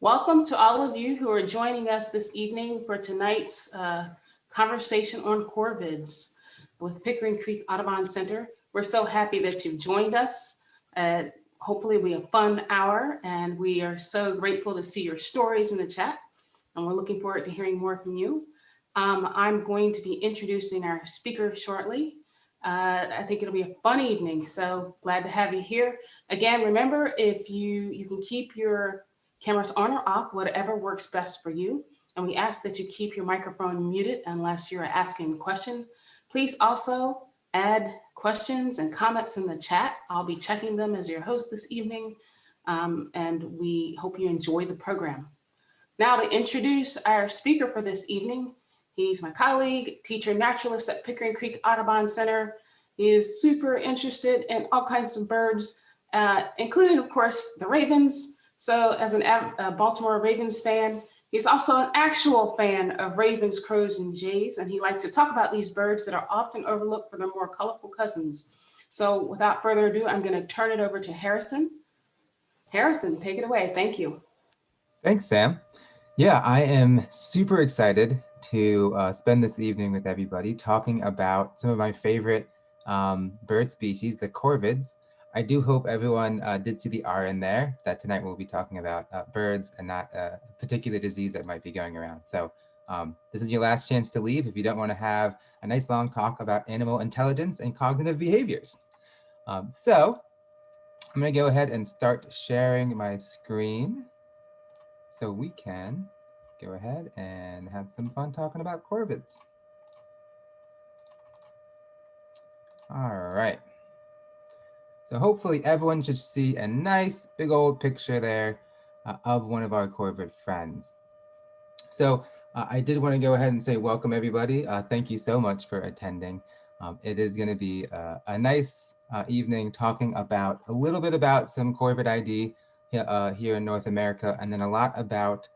Welcome to all of you who are joining us this evening for tonight's conversation on Corvids with Pickering Creek Audubon Center. We're so happy that you've joined us. Hopefully it'll be a fun hour, and we are so grateful to see your stories in the chat, and we're looking forward to hearing more from you. I'm going to be introducing our speaker shortly. I think it'll be a fun evening, so glad to have you here. Again, remember, if you can keep your cameras on or off, whatever works best for you. And we ask that you keep your microphone muted unless you're asking a question. Please also add questions and comments in the chat. I'll be checking them as your host this evening, and we hope you enjoy the program. Now to introduce our speaker for this evening, he's my colleague, teacher naturalist at Pickering Creek Audubon Center. He is super interested in all kinds of birds, including, of course, the ravens. So as a Baltimore Ravens fan, he's also an actual fan of ravens, crows, and jays, and he likes to talk about these birds that are often overlooked for their more colorful cousins. So without further ado, I'm going to turn it over to Harrison. Harrison, take it away. Thank you. Thanks, Sam. Yeah, I am super excited to spend this evening with everybody talking about some of my favorite bird species, the corvids. I do hope everyone did see the R in there, that tonight we'll be talking about birds and not a particular disease that might be going around. So this is your last chance to leave if you don't want to have a nice long talk about animal intelligence and cognitive behaviors. So I'm going to go ahead and start sharing my screen so we can go ahead and have some fun talking about corvids. All right. So hopefully everyone should see a nice big old picture there of one of our corvid friends. So I did want to go ahead and say welcome everybody. Thank you so much for attending. It is going to be a nice evening talking about a little bit about some corvid ID here in North America, and then a lot about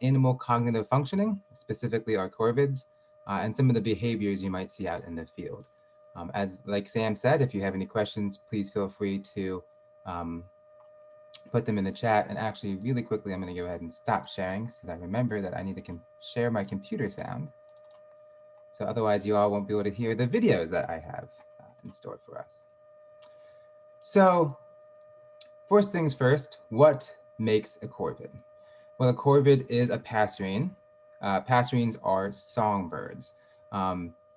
animal cognitive functioning, specifically our corvids, and some of the behaviors you might see out in the field. As like Sam said, if you have any questions, please feel free to put them in the chat. And actually, really quickly, I'm going to go ahead and stop sharing so that I remember that I need to share my computer sound. So otherwise, you all won't be able to hear the videos that I have in store for us. So first things first, what makes a corvid? Well, a corvid is a passerine. Passerines are songbirds.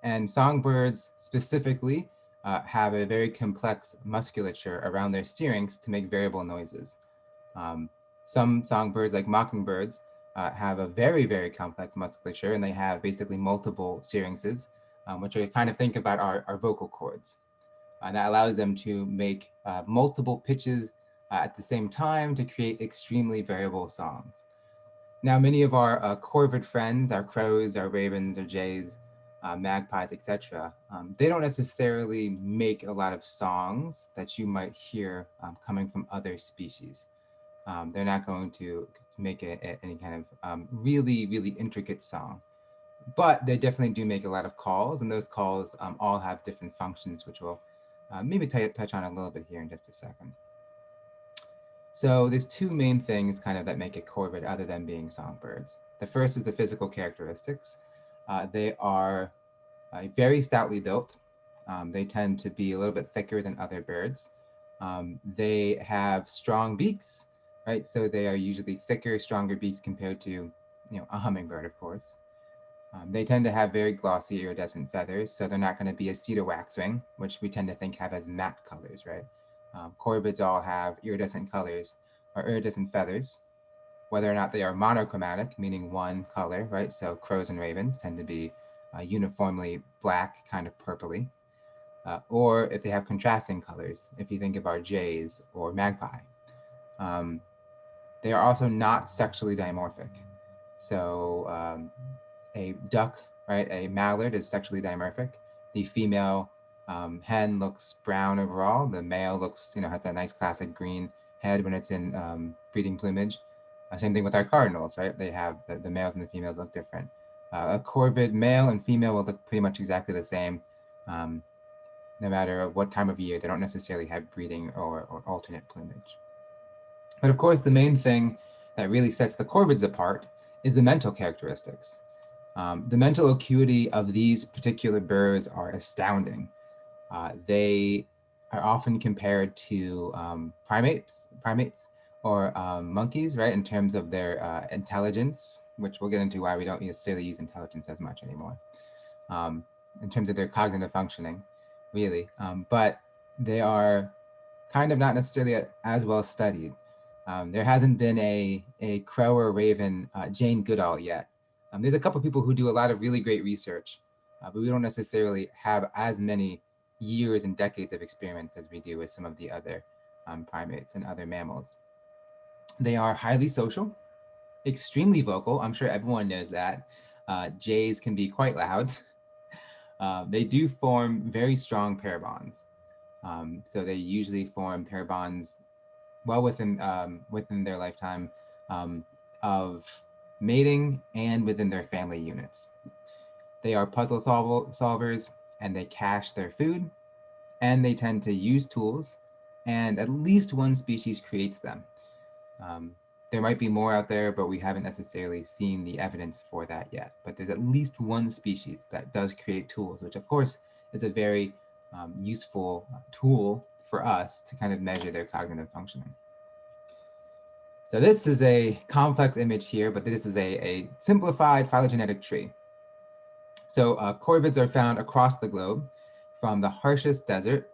And songbirds specifically have a very complex musculature around their syrinx to make variable noises. Some songbirds, like mockingbirds, have a very, very complex musculature, and they have basically multiple syrinxes, which we kind of think about our vocal cords. And that allows them to make multiple pitches at the same time to create extremely variable songs. Now, many of our corvid friends, our crows, our ravens, our jays, magpies, etc., they don't necessarily make a lot of songs that you might hear coming from other species. They're not going to make any kind of really, really intricate song. But they definitely do make a lot of calls, and those calls all have different functions, which we'll maybe touch on a little bit here in just a second. So there's two main things kind of that make a corvid other than being songbirds. The first is the physical characteristics. They are very stoutly built. They tend to be a little bit thicker than other birds. They have strong beaks, right? So they are usually thicker, stronger beaks compared to, a hummingbird, of course. They tend to have very glossy iridescent feathers, so they're not going to be a cedar waxwing, which we tend to think have as matte colors, right? Corvids all have iridescent colors or iridescent feathers, whether or not they are monochromatic, meaning one color, right? So crows and ravens tend to be uniformly black, kind of purpley, or if they have contrasting colors, if you think of our jays or magpie. They are also not sexually dimorphic. So a duck, right, a mallard is sexually dimorphic. The female hen looks brown overall. The male looks, has that nice classic green head when it's in breeding plumage. Same thing with our cardinals, right? They have the males and the females look different. A corvid male and female will look pretty much exactly the same, no matter what time of year. They don't necessarily have breeding or alternate plumage. But of course, the main thing that really sets the corvids apart is the mental characteristics. The mental acuity of these particular birds are astounding. They are often compared to primates or monkeys, right, in terms of their intelligence, which we'll get into why we don't necessarily use intelligence as much anymore, in terms of their cognitive functioning, really. But they are kind of not necessarily as well studied. There hasn't been a crow or raven Jane Goodall yet. There's a couple people who do a lot of really great research, but we don't necessarily have as many years and decades of experience as we do with some of the other primates and other mammals. They are highly social, extremely vocal. I'm sure everyone knows that. Jays can be quite loud. They do form very strong pair bonds. So they usually form pair bonds well within their lifetime of mating and within their family units. They are puzzle solvers, and they cache their food, and they tend to use tools, and at least one species creates them. There might be more out there, but we haven't necessarily seen the evidence for that yet. But there's at least one species that does create tools, which of course is a very useful tool for us to kind of measure their cognitive functioning. So this is a complex image here, but this is a simplified phylogenetic tree. So corvids are found across the globe, from the harshest desert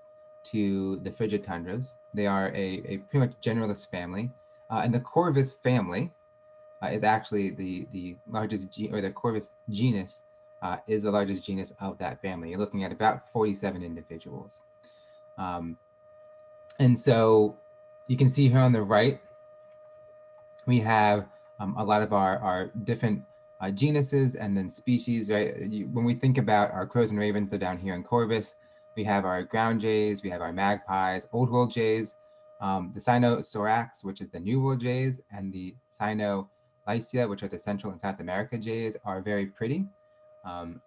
to the frigid tundras. They are a pretty much generalist family. And the Corvus family is actually the largest, or the Corvus genus is the largest genus of that family. You're looking at about 47 individuals. And so you can see here on the right, we have a lot of our different genuses and then species, right? When we think about our crows and ravens, they're down here in Corvus. We have our ground jays, we have our magpies, old world jays, the Cynosorax, which is the New World jays, and the Cynolycia, which are the Central and South America jays, are very pretty.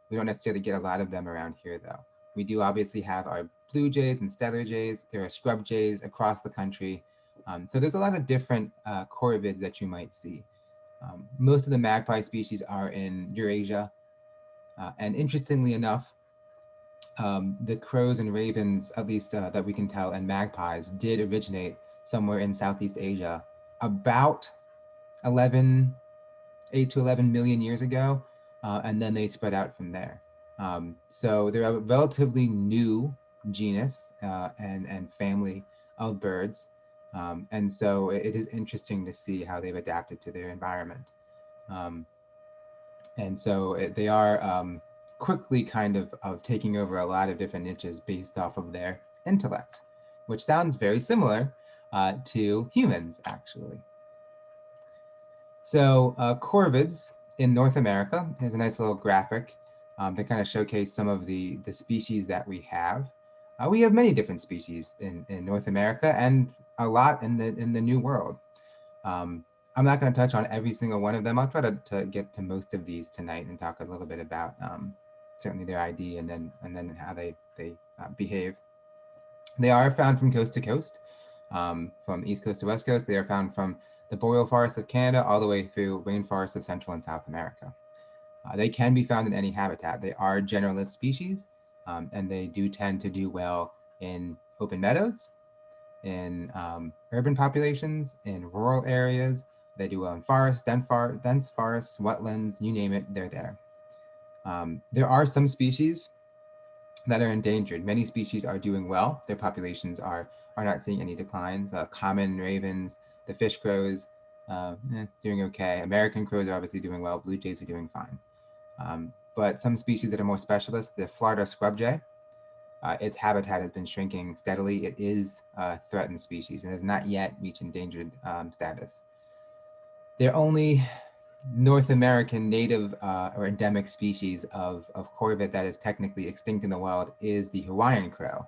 We don't necessarily get a lot of them around here, though. We do obviously have our blue jays and stellar jays. There are scrub jays across the country. So there's a lot of different corvids that you might see. Most of the magpie species are in Eurasia. And interestingly enough, the crows and ravens, at least that we can tell, and magpies did originate somewhere in Southeast Asia about 8 to 11 million years ago, and then they spread out from there. So they're a relatively new genus and family of birds. And so it is interesting to see how they've adapted to their environment. And so they are quickly kind of taking over a lot of different niches based off of their intellect, which sounds very similar to humans, actually. So corvids in North America, here's a nice little graphic to kind of showcase some of the species that we have. We have many different species in North America and a lot in the New World. I'm not going to touch on every single one of them. I'll try to get to most of these tonight and talk a little bit about certainly their ID and then how they behave. They are found from coast to coast, from East Coast to West Coast. They are found from the boreal forests of Canada all the way through rainforests of Central and South America. They can be found in any habitat. They are generalist species, and they do tend to do well in open meadows, in urban populations, in rural areas. They do well in forests, dense forests, wetlands, you name it, they're there. There are some species that are endangered. Many species are doing well. Their populations are not seeing any declines. Common ravens, the fish crows, doing okay. American crows are obviously doing well. Blue jays are doing fine. But some species that are more specialist, the Florida scrub jay, its habitat has been shrinking steadily. It is a threatened species and has not yet reached endangered status. They're only North American native or endemic species of corvid that is technically extinct in the wild is the Hawaiian crow.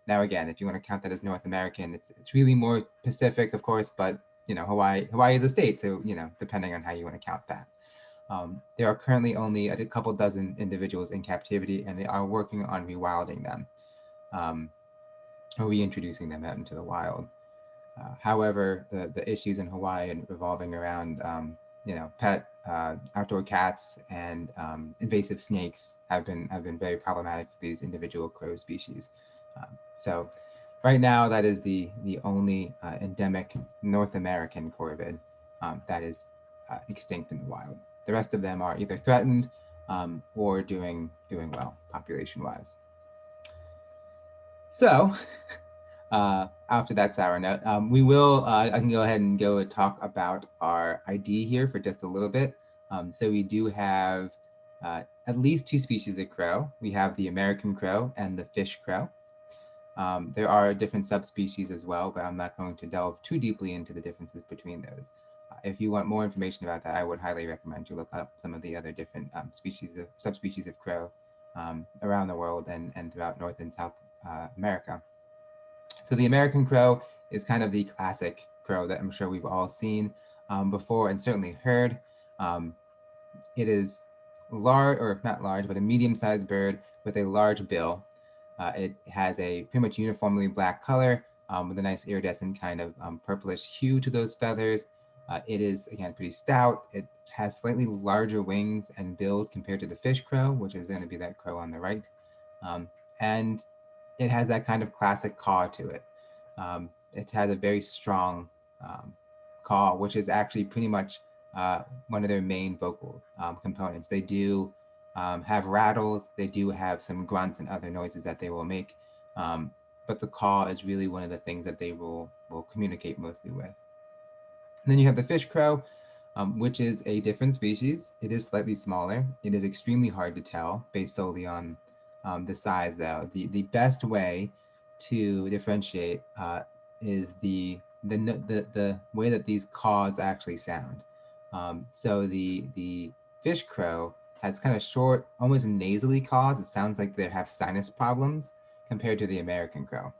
Now, again, if you want to count that as North American, it's really more Pacific, of course, but you know, Hawaii is a state, so you know, depending on how you want to count that. There are currently only a couple dozen individuals in captivity, and they are working on rewilding them, or reintroducing them out into the wild. However, the issues in Hawaii and revolving around pet outdoor cats and invasive snakes have been very problematic for these individual crow species. So right now, that is the only endemic North American corvid that is extinct in the wild. The rest of them are either threatened or doing well population-wise. So after that sour note, I can go ahead and go and talk about our ID here for just a little bit. So we do have at least 2 species of crow. We have the American crow and the fish crow. There are different subspecies as well, but I'm not going to delve too deeply into the differences between those. If you want more information about that, I would highly recommend you look up some of the other different subspecies of crow around the world and throughout North and South America. So the American crow is kind of the classic crow that I'm sure we've all seen before and certainly heard. It is large, or not large, but a medium-sized bird with a large bill. It has a pretty much uniformly black color with a nice iridescent kind of purplish hue to those feathers. It is, again, pretty stout. It has slightly larger wings and build compared to the fish crow, which is going to be that crow on the right. And it has that kind of classic caw to it. It has a very strong caw, which is actually pretty much one of their main vocal components. They do have rattles, they do have some grunts and other noises that they will make, but the caw is really one of the things that they will communicate mostly with. And then you have the fish crow, which is a different species. It is slightly smaller. It is extremely hard to tell based solely on the size, though. The best way to differentiate is the way that these caws actually sound. So the fish crow has kind of short, almost nasally caws. It sounds like they have sinus problems compared to the American crow.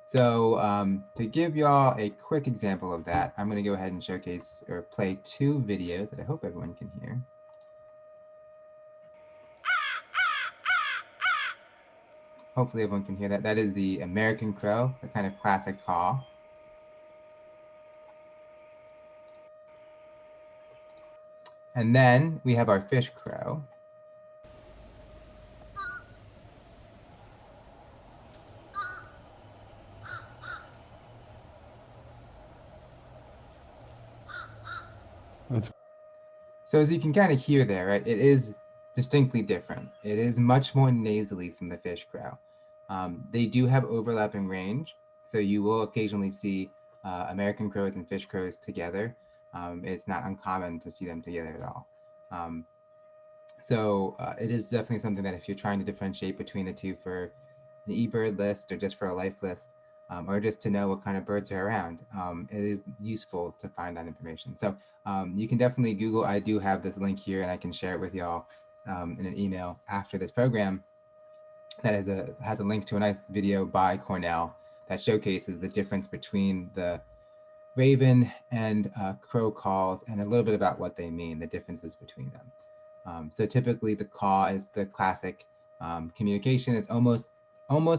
So to give y'all a quick example of that, I'm going to go ahead and showcase or play 2 videos that I hope everyone can hear. Hopefully everyone can hear that. That is the American crow, the kind of classic caw. And then we have our fish crow. So as you can kind of hear there, right, it is distinctly different. It is much more nasally from the fish crow. They do have overlapping range, so you will occasionally see American crows and fish crows together. It's not uncommon to see them together at all. So it is definitely something that if you're trying to differentiate between the two for an eBird list or just for a life list, or just to know what kind of birds are around, it is useful to find that information. So you can definitely Google. I do have this link here and I can share it with y'all in an email after this program. That has a link to a nice video by Cornell that showcases the difference between the raven and crow calls and a little bit about what they mean, the differences between them. So typically the caw is the classic communication. It's almost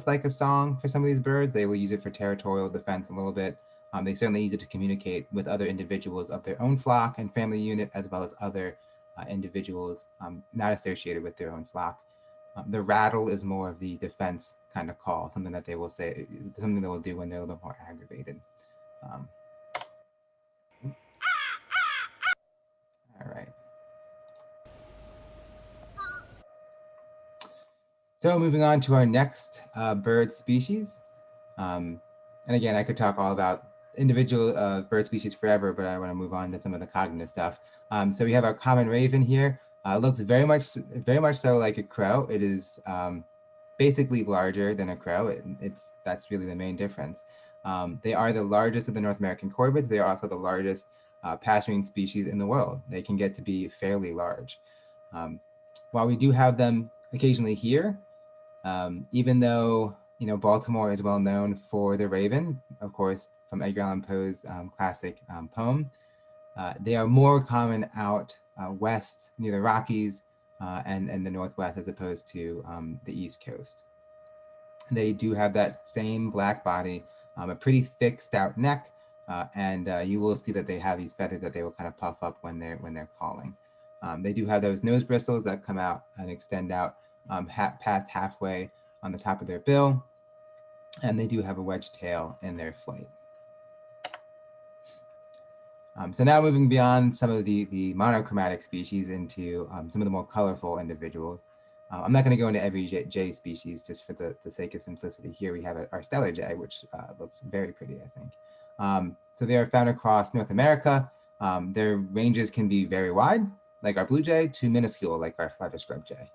like a song for some of these birds. They will use it for territorial defense a little bit. They certainly use it to communicate with other individuals of their own flock and family unit, as well as other individuals not associated with their own flock. The rattle is more of the defense kind of call, something that they will say, something they will do when they're a little bit more aggravated. All right. So moving on to our next bird species. And again, I could talk all about individual bird species forever, but I want to move on to some of the cognitive stuff. So we have our common raven here. Looks very much so like a crow. It is basically larger than a crow. That's really the main difference. They are the largest of the North American corvids. They are also the largest pasturing species in the world. They can get to be fairly large. While we do have them occasionally here, even though Baltimore is well known for the raven, of course, from Edgar Allan Poe's classic poem, they are more common out west near the Rockies and the Northwest as opposed to the East Coast. They do have that same black body, a pretty thick, stout neck, and you will see that they have these feathers that they will kind of puff up when they're calling. They do have those nose bristles that come out and extend out past halfway on the top of their bill, and they do have a wedge tail in their flight. So now moving beyond some of the monochromatic species into some of the more colorful individuals. I'm not going to go into every jay species just for the sake of simplicity. Here we have our stellar jay, which looks very pretty, I think. So they are found across North America. Their ranges can be very wide, like our blue jay, to minuscule, like our flutter scrub jay.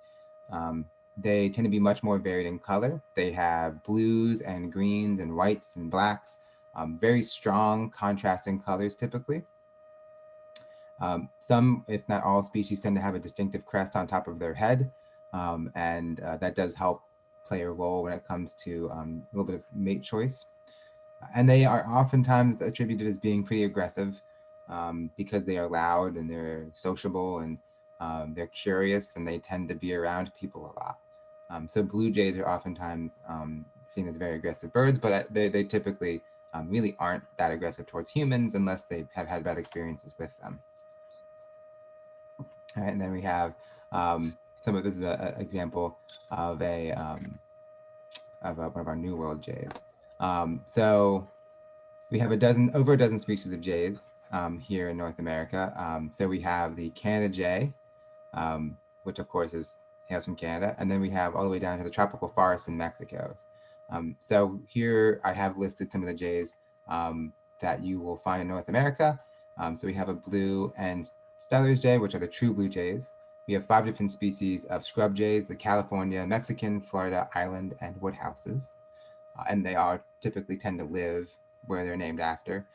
They tend to be much more varied in color. They have blues and greens and whites and blacks, very strong contrasting colors typically. Some, if not all, species tend to have a distinctive crest on top of their head, and that does help play a role when it comes to a little bit of mate choice. And they are oftentimes attributed as being pretty aggressive because they are loud and they're sociable and they're curious and they tend to be around people a lot. So blue jays are oftentimes seen as very aggressive birds, but they typically really aren't that aggressive towards humans unless they have had bad experiences with them. All right, and then we have this is an example of one of our New World jays. So we have over a dozen species of jays here in North America. So we have the Canada jay, which of course hails from Canada, and then we have all the way down to the tropical forests in Mexico. So here I have listed some of the jays that you will find in North America. So we have a blue and Steller's jay, which are the true blue jays. We have 5 different species of scrub jays, the California, Mexican, Florida, island, and woodhouses. And they all typically tend to live where they're named after.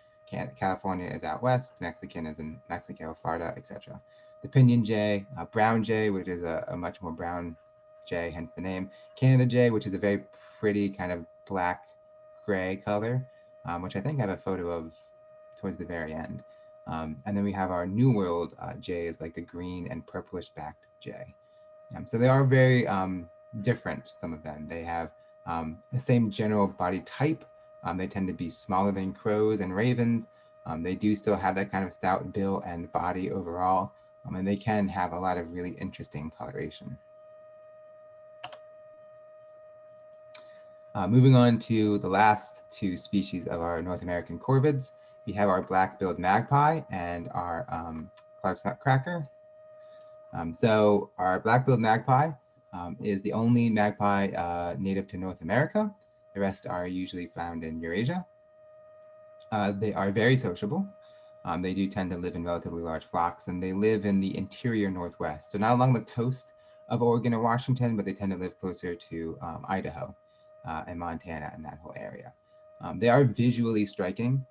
California is out west, Mexican is in Mexico, Florida, etc. The Pinyon jay, brown jay, which is a much more brown jay, hence the name. Canada jay, which is a very pretty kind of black gray color, which I think I have a photo of towards the very end. And then we have our New World jays, like the green and purplish backed jay. So they are very different, some of them. They have the same general body type. They tend to be smaller than crows and ravens. They do still have that kind of stout bill and body overall, and they can have a lot of really interesting coloration. Moving on to the last 2 species of our North American corvids, we have our black-billed magpie and our Clark's nutcracker. So our black-billed magpie is the only magpie native to North America. The rest are usually found in Eurasia. They are very sociable. They do tend to live in relatively large flocks, and they live in the interior Northwest. So not along the coast of Oregon or Washington, but they tend to live closer to Idaho and Montana and that whole area. They are visually striking.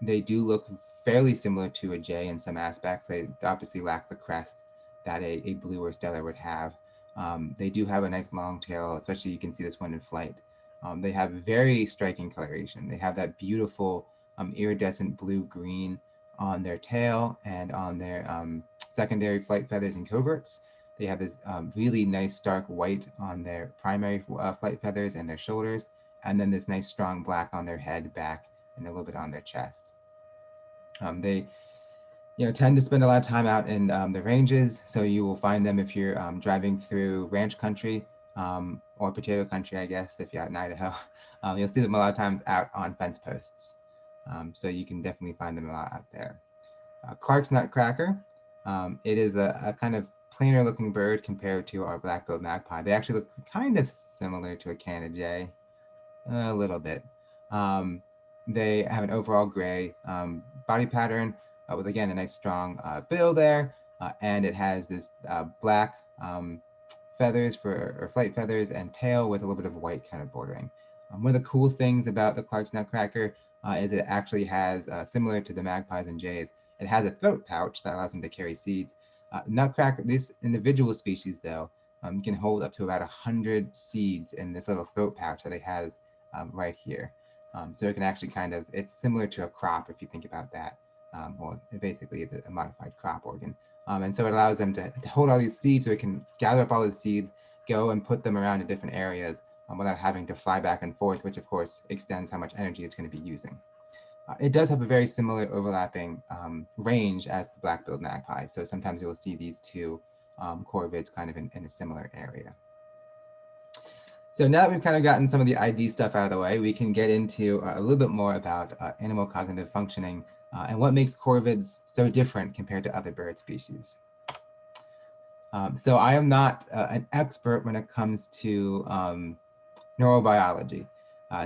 They do look fairly similar to a jay in some aspects. They obviously lack the crest that a blue or stellar would have. They do have a nice long tail, especially you can see this one in flight. They have very striking coloration. They have that beautiful iridescent blue-green on their tail and on their secondary flight feathers and coverts. They have this really nice stark white on their primary flight feathers and their shoulders, and then this nice strong black on their head, back, and a little bit on their chest. They tend to spend a lot of time out in the ranges, so you will find them if you're driving through ranch country or potato country, I guess, if you're out in Idaho. You'll see them a lot of times out on fence posts. So you can definitely find them a lot out there. Clark's nutcracker, it is a kind of plainer looking bird compared to our black-billed magpie. They actually look kind of similar to a Canada jay, a little bit. They have an overall gray body pattern with, again, a nice strong bill there, and it has this black feathers or flight feathers and tail with a little bit of white kind of bordering. One of the cool things about the Clark's nutcracker is it actually has, similar to the magpies and jays, it has a throat pouch that allows them to carry seeds. Nutcracker, this individual species though, can hold up to about 100 seeds in this little throat pouch that it has right here. So it can actually it's similar to a crop if you think about that. Well, it basically is a modified crop organ. And so it allows them to hold all these seeds so it can gather up all the seeds, go and put them around in different areas without having to fly back and forth, which of course extends how much energy it's going to be using. It does have a very similar overlapping range as the black-billed magpie. So sometimes you'll see these two corvids kind of in a similar area. So now that we've kind of gotten some of the ID stuff out of the way, we can get into a little bit more about animal cognitive functioning and what makes corvids so different compared to other bird species. So I am not an expert when it comes to neurobiology.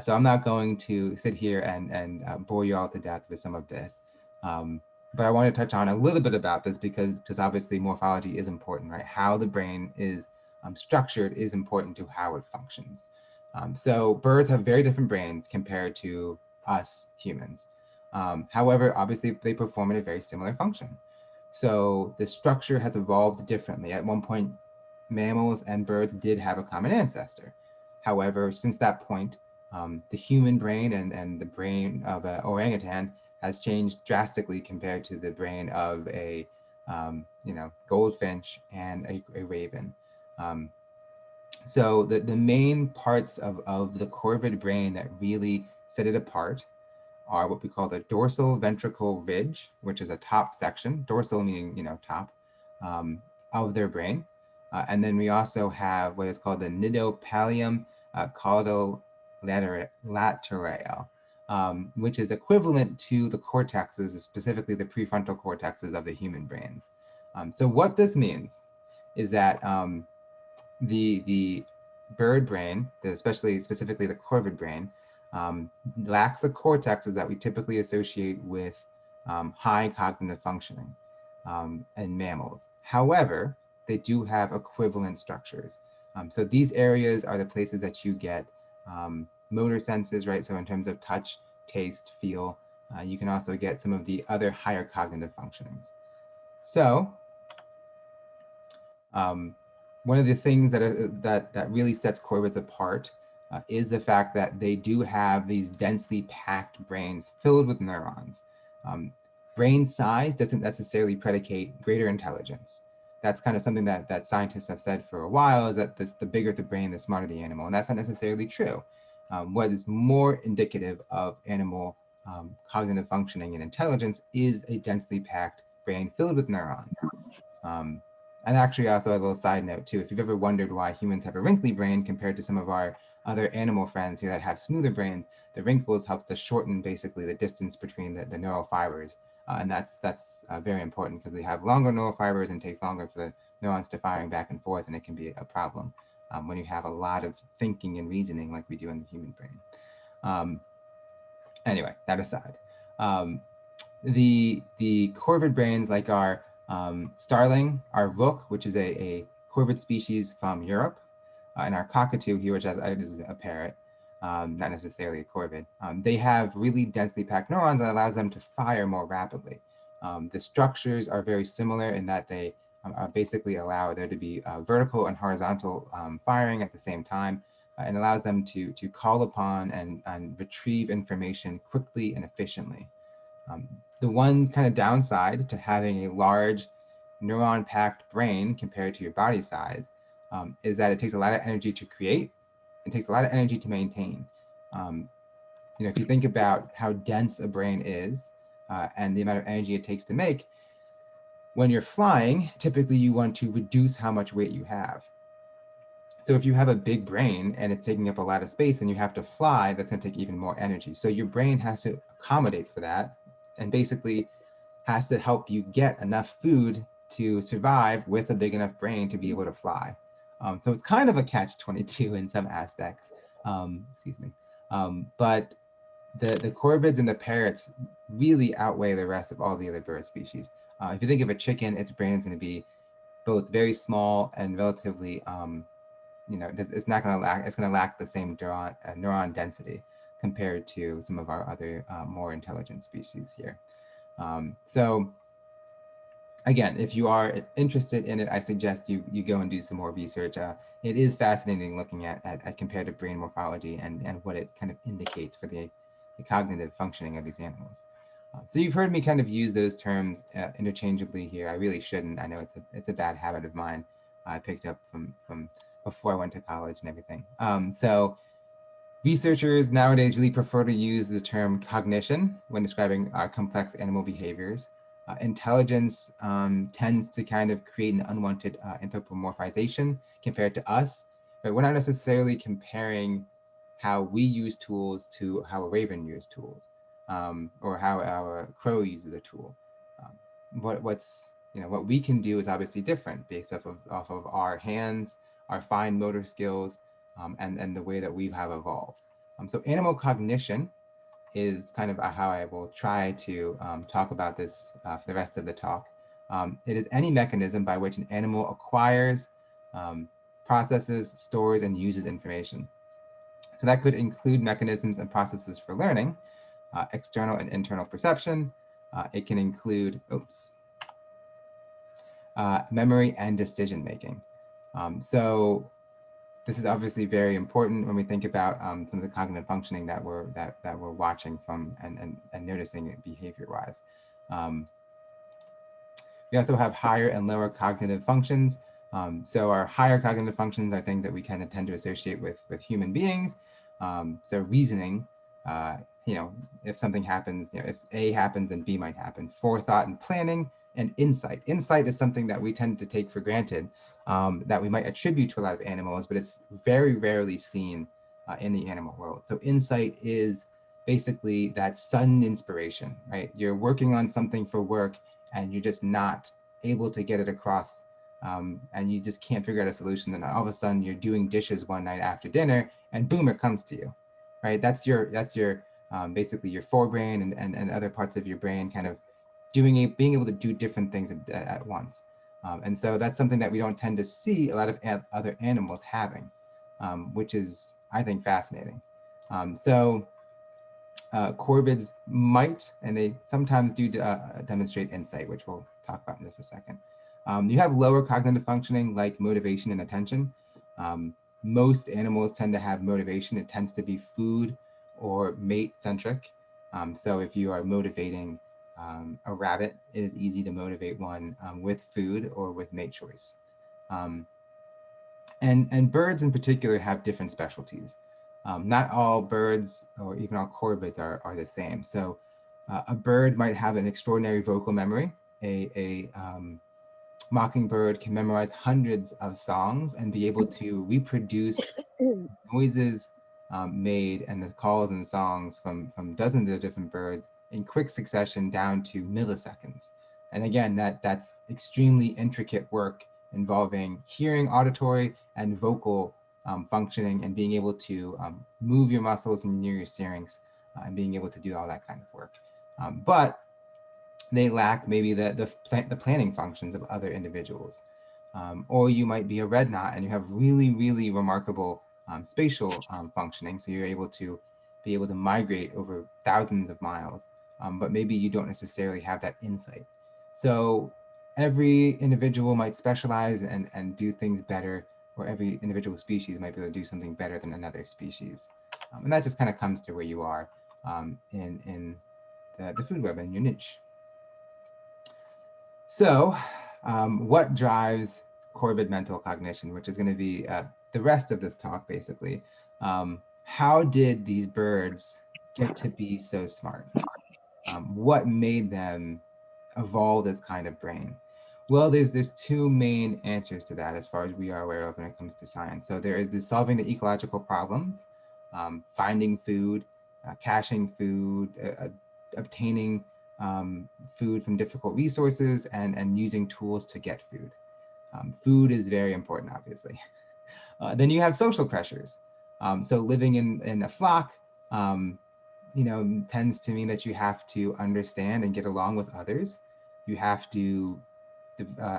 So I'm not going to sit here and bore you all to death with some of this. But I want to touch on a little bit about this because obviously morphology is important, right? How the brain is structured is important to how it functions. So birds have very different brains compared to us humans. However, obviously they perform in a very similar function. So the structure has evolved differently. At one point, mammals and birds did have a common ancestor. However, since that point, the human brain and the brain of an orangutan has changed drastically compared to the brain of a goldfinch and a raven. So the main parts of the corvid brain that really set it apart are what we call the dorsal ventricle ridge, which is a top section, dorsal meaning, top, of their brain. And then we also have what is called the nidopallium caudal lateral, which is equivalent to the cortexes, specifically the prefrontal cortexes of the human brains. So what this means is that the bird brain, specifically the corvid brain, lacks the cortexes that we typically associate with high cognitive functioning in mammals. However, they do have equivalent structures. So these areas are the places that you get motor senses, right? So in terms of touch, taste, feel, you can also get some of the other higher cognitive functionings. So one of the things that really sets corvids apart is the fact that they do have these densely packed brains filled with neurons. Brain size doesn't necessarily predicate greater intelligence. That's kind of something that scientists have said for a while, is that the bigger the brain, the smarter the animal, and that's not necessarily true. What is more indicative of animal cognitive functioning and intelligence is a densely packed brain filled with neurons. And actually, also a little side note too, if you've ever wondered why humans have a wrinkly brain compared to some of our other animal friends who that have smoother brains, the wrinkles helps to shorten basically the distance between the neural fibers. And that's very important because they have longer neural fibers and it takes longer for the neurons to firing back and forth, and it can be a problem when you have a lot of thinking and reasoning like we do in the human brain. Anyway, that aside, the corvid brains, like our starling, our rook, which is a corvid species from Europe, and our cockatoo here, which is a parrot, not necessarily a corvid, they have really densely packed neurons that allows them to fire more rapidly. The structures are very similar in that they basically allow there to be vertical and horizontal firing at the same time, and allows them to call upon and retrieve information quickly and efficiently. The one kind of downside to having a large neuron-packed brain compared to your body size is that it takes a lot of energy to create. It takes a lot of energy to maintain. If you think about how dense a brain is and the amount of energy it takes to make, when you're flying, typically you want to reduce how much weight you have. So if you have a big brain and it's taking up a lot of space and you have to fly, that's going to take even more energy. So your brain has to accommodate for that and basically has to help you get enough food to survive with a big enough brain to be able to fly. So it's kind of a catch-22 in some aspects. But the corvids and the parrots really outweigh the rest of all the other bird species. If you think of a chicken, its brain is going to be both very small and relatively it's not going to lack. It's going to lack the same neuron density compared to some of our other more intelligent species here. So again, if you are interested in it, I suggest you go and do some more research. It is fascinating looking at comparative brain morphology and what it kind of indicates for the cognitive functioning of these animals. So you've heard me kind of use those terms interchangeably here. I really shouldn't. I know it's a bad habit of mine. I picked up from before I went to college and everything. So researchers nowadays really prefer to use the term cognition when describing complex animal behaviors. Intelligence tends to kind of create an unwanted anthropomorphization compared to us, but we're not necessarily comparing how we use tools to how a raven uses tools, or how our crow uses a tool. What's what we can do is obviously different based off of our hands, our fine motor skills, and the way that we have evolved. So animal cognition is kind of how I will try to talk about this for the rest of the talk. It is any mechanism by which an animal acquires, processes, stores, and uses information. So that could include mechanisms and processes for learning, external and internal perception. It can include, memory and decision making. So this is obviously very important when we think about some of the cognitive functioning that we're watching from and noticing behavior wise. We also have higher and lower cognitive functions. So our higher cognitive functions are things that we kind of tend to associate with human beings. So reasoning, if something happens, if A happens, then B might happen. Forethought and planning, and insight. Insight is something that we tend to take for granted, that we might attribute to a lot of animals, but it's very rarely seen in the animal world. So insight is basically that sudden inspiration, right? You're working on something for work and you're just not able to get it across, and you just can't figure out a solution. Then all of a sudden you're doing dishes one night after dinner and boom, it comes to you, right? That's your basically your forebrain and other parts of your brain kind of being able to do different things at once. And so that's something that we don't tend to see a lot of other animals having, which is, I think, fascinating. So corvids might, and they sometimes do demonstrate insight, which we'll talk about in just a second. You have lower cognitive functioning like motivation and attention. Most animals tend to have motivation. It tends to be food or mate centric. So if you are motivating a rabbit, it is easy to motivate one with food or with mate choice. And birds in particular have different specialties. Not all birds or even all corvids are the same. So a bird might have an extraordinary vocal memory. A mockingbird can memorize hundreds of songs and be able to reproduce noises made and the calls and songs from dozens of different birds in quick succession down to milliseconds. And again, that's extremely intricate work involving hearing, auditory, and vocal functioning, and being able to move your muscles and near your syrinx, and being able to do all that kind of work. But they lack maybe the planning functions of other individuals. Or you might be a red knot and you have really, really remarkable spatial functioning. So you're able to migrate over thousands of miles, but maybe you don't necessarily have that insight. So every individual might specialize and do things better, or every individual species might be able to do something better than another species. And that just kind of comes to where you are in the food web and your niche. So what drives corvid mental cognition, which is going to be the rest of this talk, basically. How did these birds get to be so smart? What made them evolve this kind of brain? Well, there's two main answers to that as far as we are aware of when it comes to science. So there is the solving the ecological problems, finding food, caching food, obtaining food from difficult resources, and using tools to get food. Food is very important, obviously. Then you have social pressures. So living in a flock, tends to mean that you have to understand and get along with others. You have to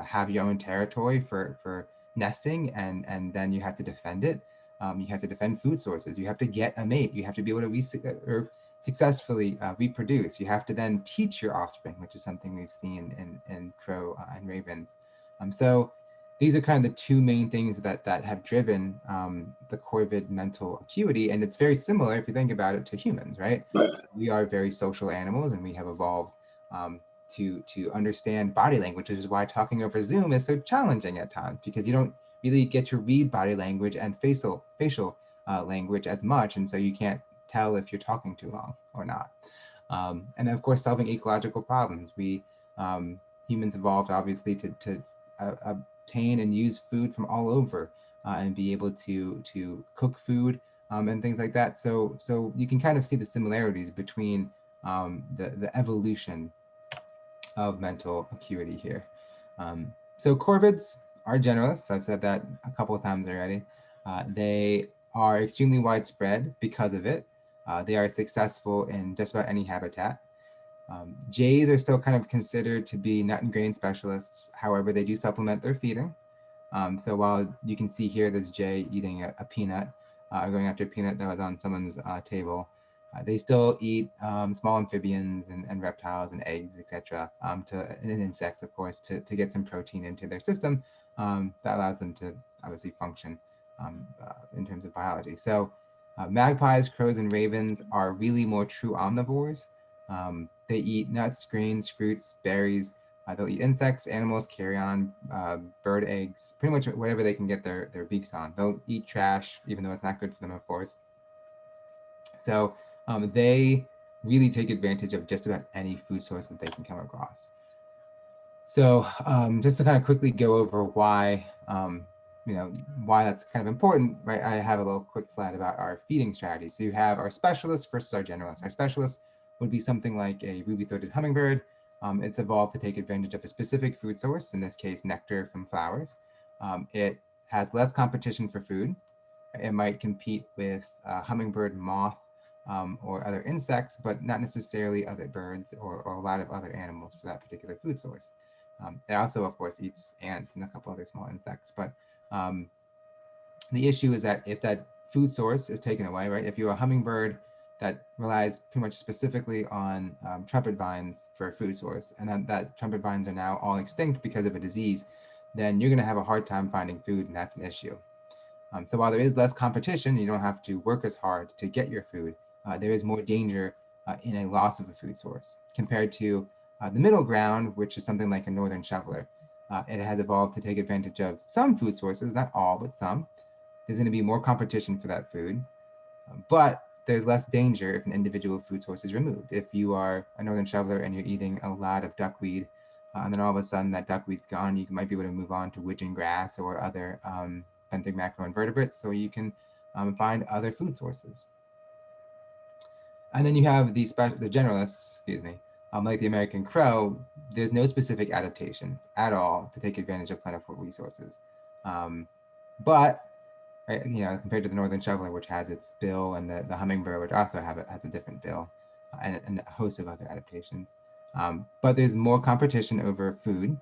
have your own territory for nesting, and then you have to defend it. You have to defend food sources. You have to get a mate. You have to be able to successfully reproduce. You have to then teach your offspring, which is something we've seen in crow and ravens. So these are kind of the two main things that have driven the corvid mental acuity. And it's very similar, if you think about it, to humans, right? So we are very social animals, and we have evolved to understand body language, which is why talking over Zoom is so challenging at times, because you don't really get to read body language and facial language as much, and so you can't tell if you're talking too long or not. And then of course, solving ecological problems. We humans evolved obviously to obtain and use food from all over and be able to cook food and things like that. So you can kind of see the similarities between the evolution of mental acuity here. So corvids are generalists. I've said that a couple of times already. They are extremely widespread because of it. They are successful in just about any habitat. Jays are still kind of considered to be nut and grain specialists. However, they do supplement their feeding. So while you can see here, there's Jay eating a peanut, going after a peanut that was on someone's table, they still eat small amphibians and reptiles and eggs, etc. And insects, of course, to get some protein into their system that allows them to obviously function in terms of biology. So magpies, crows, and ravens are really more true omnivores. They eat nuts, grains, fruits, berries. They'll eat insects, animals, carrion, bird eggs, pretty much whatever they can get their beaks on. They'll eat trash, even though it's not good for them, of course. So they really take advantage of just about any food source that they can come across. So just to kind of quickly go over why, why that's kind of important, right? I have a little quick slide about our feeding strategy. So you have our specialists versus our generalists. Our specialists would be something like a ruby-throated hummingbird. It's evolved to take advantage of a specific food source, in this case, nectar from flowers. It has less competition for food. It might compete with hummingbird, moth, or other insects, but not necessarily other birds or a lot of other animals for that particular food source. It also, of course, eats ants and a couple other small insects. But the issue is that if that food source is taken away, right? If you're a hummingbird that relies pretty much specifically on trumpet vines for a food source, and that trumpet vines are now all extinct because of a disease, then you're going to have a hard time finding food, and that's an issue. So while there is less competition, you don't have to work as hard to get your food. There is more danger in a loss of a food source compared to the middle ground, which is something like a northern shoveler. It has evolved to take advantage of some food sources, not all, but some. There's going to be more competition for that food, but there's less danger if an individual food source is removed. If you are a northern shoveler and you're eating a lot of duckweed, and then all of a sudden that duckweed's gone, you might be able to move on to widgeon grass or other benthic macroinvertebrates, so you can find other food sources. And then you have the generalists, excuse me, like the American crow. There's no specific adaptations at all to take advantage of plentiful resources. But compared to the northern shoveler, which has its bill, and the hummingbird, which also has a different bill, and a host of other adaptations. But there's more competition over food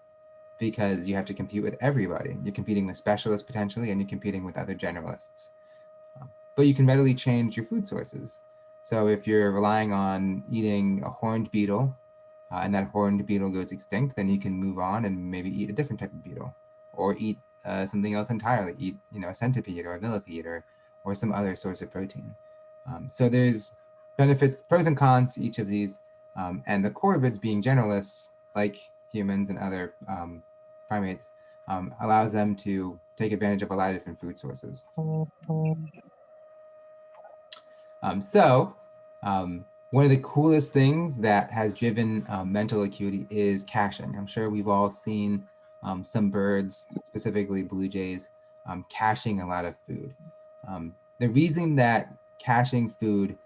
because you have to compete with everybody. You're competing with specialists potentially, and you're competing with other generalists. But you can readily change your food sources. So if you're relying on eating a horned beetle, and that horned beetle goes extinct, then you can move on and maybe eat a different type of beetle, or eat something else entirely. Eat a centipede or a millipede or some other source of protein. So there's benefits, pros and cons to each of these, and the corvids, being generalists like humans and other primates, allows them to take advantage of a lot of different food sources. One of the coolest things that has driven mental acuity is caching. I'm sure we've all seen some birds, specifically blue jays, caching a lot of food. The reason that caching food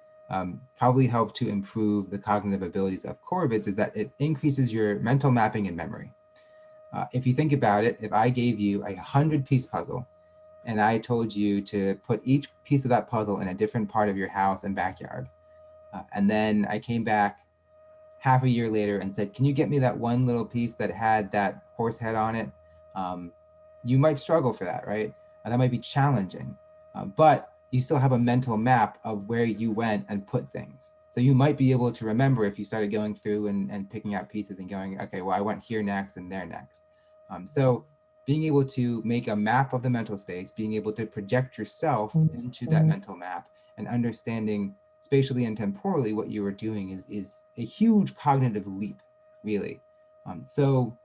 probably helped to improve the cognitive abilities of corvids is that it increases your mental mapping and memory. If you think about it, if I gave you a 100-piece puzzle and I told you to put each piece of that puzzle in a different part of your house and backyard, and then I came back half a year later and said, can you get me that one little piece that had that horse head on it? You might struggle for that, right? That might be challenging, but you still have a mental map of where you went and put things. So you might be able to remember if you started going through and picking out pieces and going, okay, well, I went here next and there next. So being able to make a map of the mental space, being able to project yourself into that mental map, and understanding spatially and temporally what you were doing is a huge cognitive leap, really. So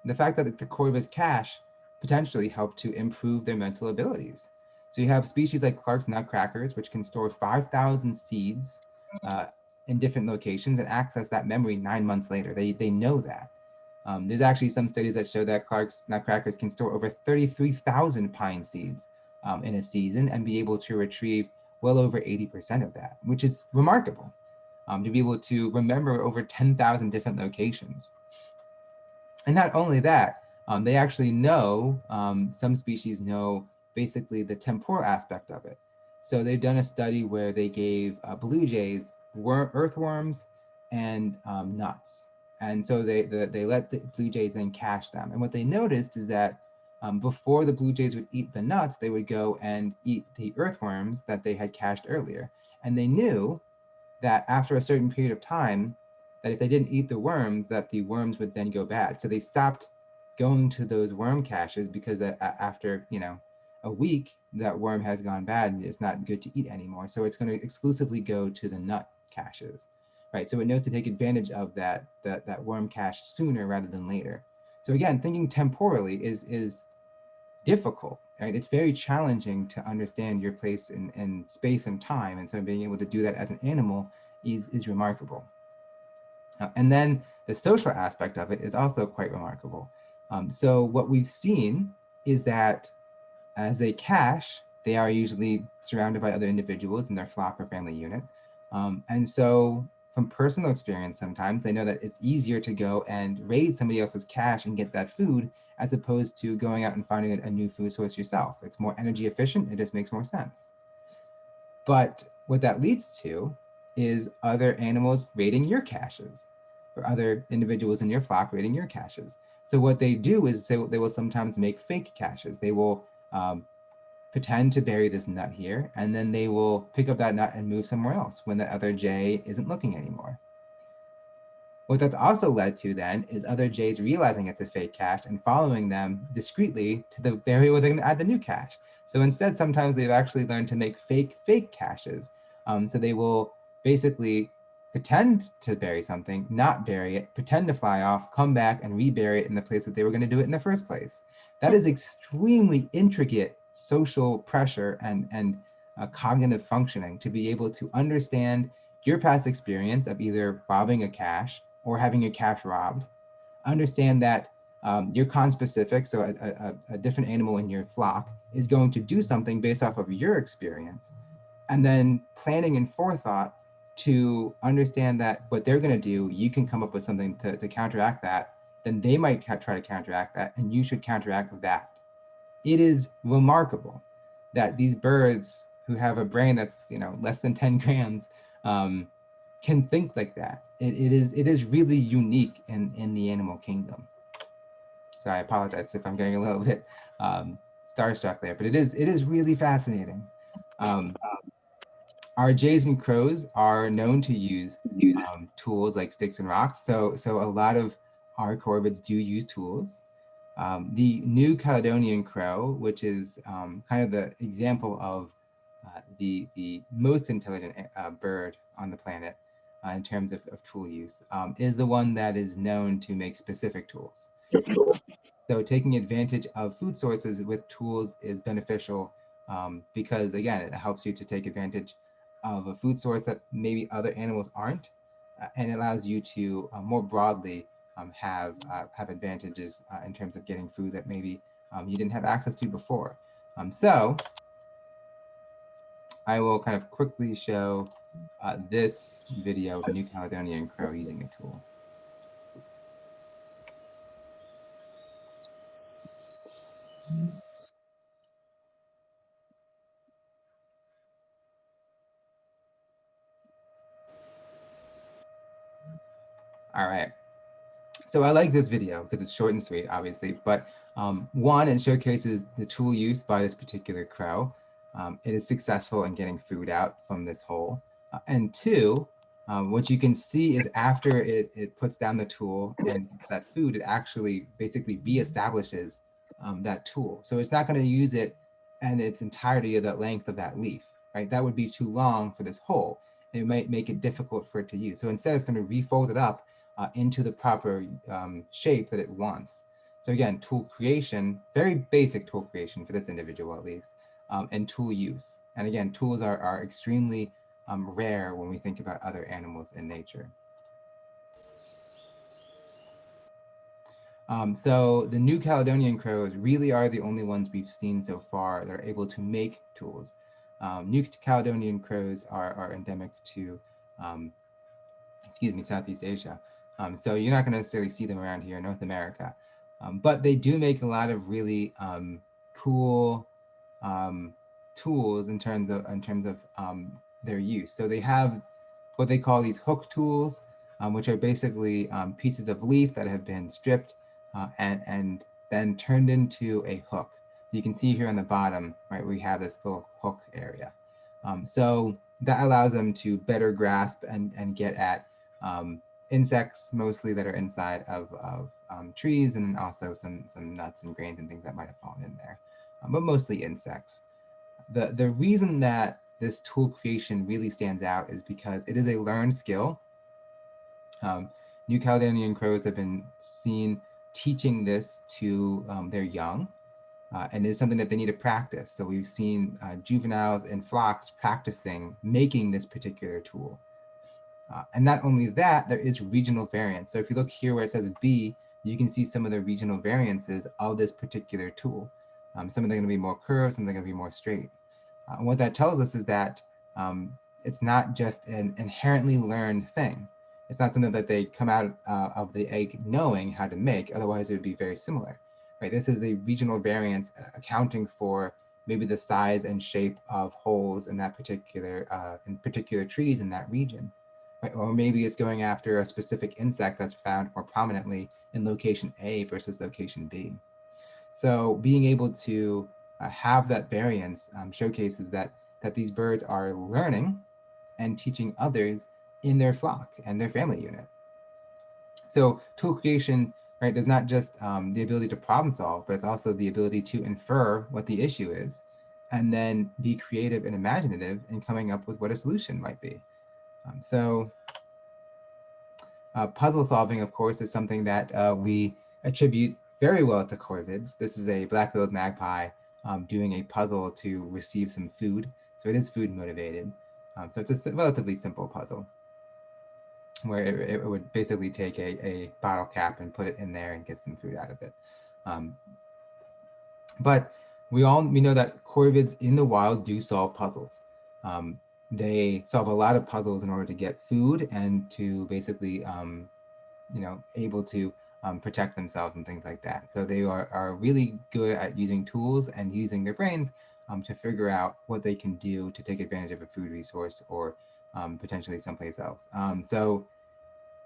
the fact that the corvids cache potentially help to improve their mental abilities. So you have species like Clark's nutcrackers, which can store 5,000 seeds uh, in different locations and access that memory 9 months later. They know that. There's actually some studies that show that Clark's nutcrackers can store over 33,000 pine seeds in a season and be able to retrieve well over 80% of that, which is remarkable. To be able to remember over 10,000 different locations. And not only that, they actually know, some species know basically the temporal aspect of it. So they've done a study where they gave blue jays earthworms and nuts. And so they let the blue jays then cache them. And what they noticed is that before the blue jays would eat the nuts, they would go and eat the earthworms that they had cached earlier. And they knew that after a certain period of time, that if they didn't eat the worms, that the worms would then go bad. So they stopped going to those worm caches because after, a week, that worm has gone bad and it's not good to eat anymore. So it's going to exclusively go to the nut caches, right? So it knows to take advantage of that worm cache sooner rather than later. So again, thinking temporally is difficult, right? It's very challenging to understand your place in space and time. And so being able to do that as an animal is remarkable. And then the social aspect of it is also quite remarkable. So what we've seen is that as they cache, they are usually surrounded by other individuals in their flock or family unit. And so from personal experience, sometimes they know that it's easier to go and raid somebody else's cache and get that food as opposed to going out and finding a new food source yourself. It's more energy efficient. It just makes more sense. But what that leads to is other animals raiding your caches or other individuals in your flock raiding your caches. So what they do is they will sometimes make fake caches. They will pretend to bury this nut here, and then they will pick up that nut and move somewhere else when the other jay isn't looking anymore. What that's also led to then is other jays realizing it's a fake cache and following them discreetly to the area where they're going to add the new cache. So instead, sometimes they've actually learned to make fake caches. So they will basically pretend to bury something, not bury it, pretend to fly off, come back and rebury it in the place that they were going to do it in the first place. That is extremely intricate social pressure and cognitive functioning to be able to understand your past experience of either robbing a cache or having your cache robbed. Understand that you're conspecific, so a different animal in your flock is going to do something based off of your experience, and then planning in forethought to understand that what they're going to do, you can come up with something to counteract that, then they might try to counteract that, and you should counteract that. It is remarkable that these birds who have a brain that's less than 10 grams can think like that. It is really unique in the animal kingdom. So I apologize if I'm getting a little bit starstruck there, but it is really fascinating. Our jays and crows are known to use tools like sticks and rocks. So a lot of our corvids do use tools. The New Caledonian crow, which is kind of the example of the most intelligent bird on the planet in terms of tool use, is the one that is known to make specific tools. So taking advantage of food sources with tools is beneficial because, again, it helps you to take advantage of a food source that maybe other animals aren't, and it allows you to more broadly have advantages in terms of getting food that maybe you didn't have access to before. So I will kind of quickly show this video of a New Caledonian crow using a tool. All right. So I like this video because it's short and sweet, obviously, but one, it showcases the tool use by this particular crow. It is successful in getting food out from this hole. And two, what you can see is after it puts down the tool and that food, it actually basically reestablishes that tool. So it's not going to use it in its entirety of that length of that leaf, right? That would be too long for this hole. And it might make it difficult for it to use. So instead, it's going to refold it up into the proper shape that it wants. So again, tool creation, very basic tool creation for this individual at least, and tool use. And again, tools are extremely rare when we think about other animals in nature. So the New Caledonian crows really are the only ones we've seen so far that are able to make tools. New Caledonian crows are endemic to, Southeast Asia. So you're not going to necessarily see them around here in North America. But they do make a lot of really cool tools in terms of their use. So they have what they call these hook tools, which are basically pieces of leaf that have been stripped and then turned into a hook. So you can see here on the bottom, right, we have this little hook area. So that allows them to better grasp and get at insects mostly that are inside of trees, and then also some nuts and grains and things that might have fallen in there, but mostly insects. The reason that this tool creation really stands out is because it is a learned skill. New Caledonian crows have been seen teaching this to their young, and is something that they need to practice. So we've seen juveniles in flocks practicing making this particular tool. And not only that, there is regional variance. So if you look here where it says B, you can see some of the regional variances of this particular tool. Some of them are going to be more curved, some of them are going to be more straight. And what that tells us is that it's not just an inherently learned thing. It's not something that they come out of the egg knowing how to make, otherwise it would be very similar. Right? This is the regional variance accounting for maybe the size and shape of holes in that particular trees in that region. Right? Or maybe it's going after a specific insect that's found more prominently in location A versus location B. So being able to have that variance showcases that these birds are learning and teaching others in their flock and their family unit. So tool creation, right, is not just the ability to problem solve, but it's also the ability to infer what the issue is and then be creative and imaginative in coming up with what a solution might be. Puzzle solving, of course, is something that we attribute very well to corvids. This is a black-billed magpie doing a puzzle to receive some food. So it is food motivated. So it's a relatively simple puzzle where it would basically take a bottle cap and put it in there and get some food out of it. But we know that corvids in the wild do solve puzzles. They solve a lot of puzzles in order to get food and to basically, able to protect themselves and things like that. So they are really good at using tools and using their brains to figure out what they can do to take advantage of a food resource or potentially someplace else. So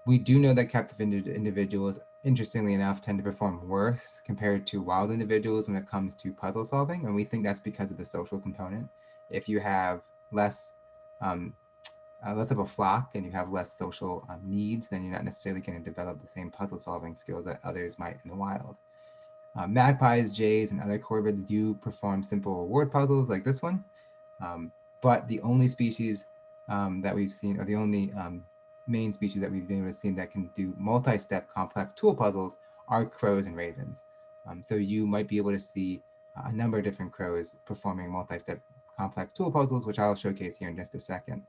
we do know that captive individuals, interestingly enough, tend to perform worse compared to wild individuals when it comes to puzzle solving. And we think that's because of the social component. If you have less of a flock and you have less social needs, then you're not necessarily going to develop the same puzzle solving skills that others might in the wild. Magpies, jays, and other corvids do perform simple reward puzzles like this one, but the only species that we've seen, or the only main species that we've been able to see that can do multi-step complex tool puzzles are crows and ravens. So you might be able to see a number of different crows performing multi-step complex tool puzzles, which I'll showcase here in just a second.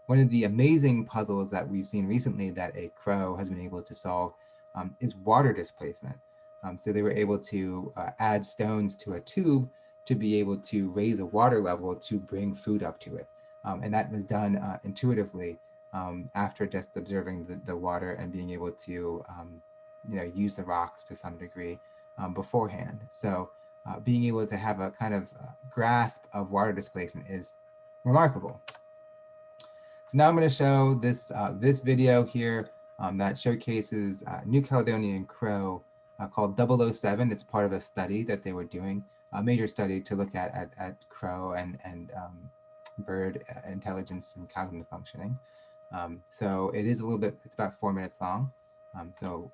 One of the amazing puzzles that we've seen recently that a crow has been able to solve is water displacement. So they were able to add stones to a tube to be able to raise a water level to bring food up to it. And that was done intuitively after just observing the water and being able to use the rocks to some degree beforehand. So being able to have a kind of grasp of water displacement is remarkable. So now I'm going to show this video here that showcases New Caledonian crow called 007. It's part of a study that they were doing, a major study to look at crow and bird intelligence and cognitive functioning. So it is it's about 4 minutes long. So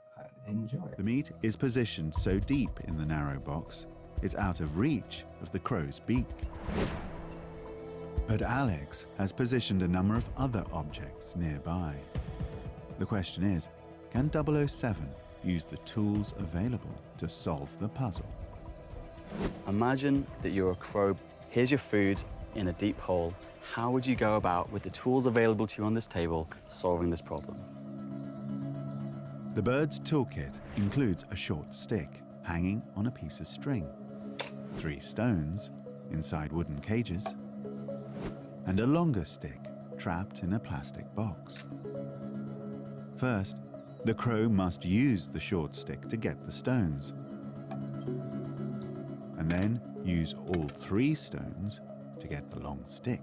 enjoy. The meat is positioned so deep in the narrow box, it's out of reach of the crow's beak. But Alex has positioned a number of other objects nearby. The question is, can 007 use the tools available to solve the puzzle. Imagine that you're a crow. Here's your food in a deep hole. How would you go about, with the tools available to you on this table, solving this problem? The bird's toolkit includes a short stick hanging on a piece of string, 3 stones inside wooden cages, and a longer stick trapped in a plastic box. First, the crow must use the short stick to get the stones, and then use all 3 stones to get the long stick.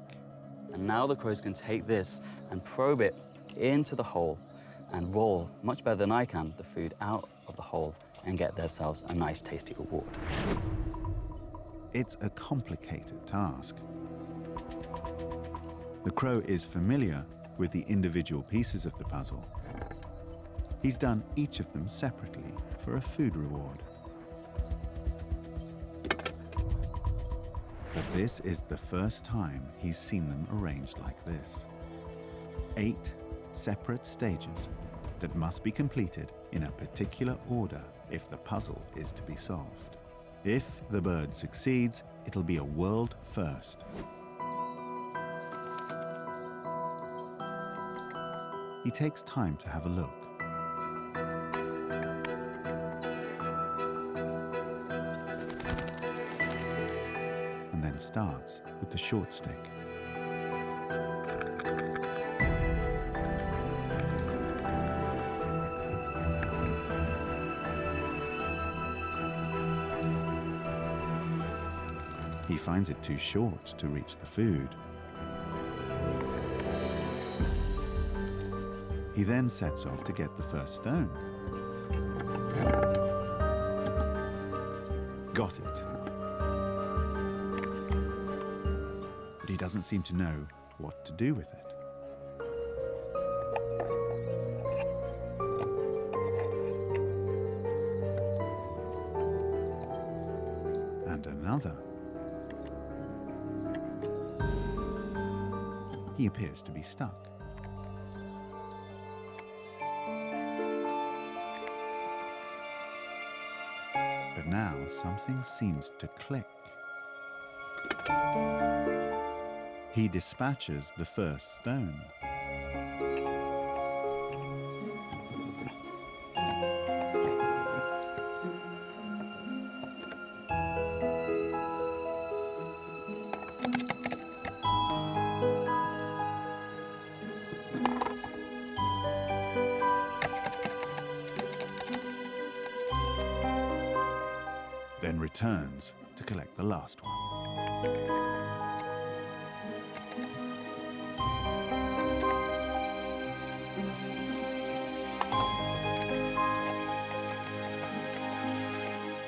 And now the crows can take this and probe it into the hole and roll, much better than I can, the food out of the hole and get themselves a nice, tasty reward. It's a complicated task. The crow is familiar with the individual pieces of the puzzle. He's done each of them separately for a food reward. But this is the first time he's seen them arranged like this. 8 separate stages that must be completed in a particular order if the puzzle is to be solved. If the bird succeeds, it'll be a world first. He takes time to have a look. And then starts with the short stick. He finds it too short to reach the food. He then sets off to get the first stone. Got it. But he doesn't seem to know what to do with it. And another. He appears to be stuck. But now something seems to click. He dispatches the first stone. Then returns to collect the last one.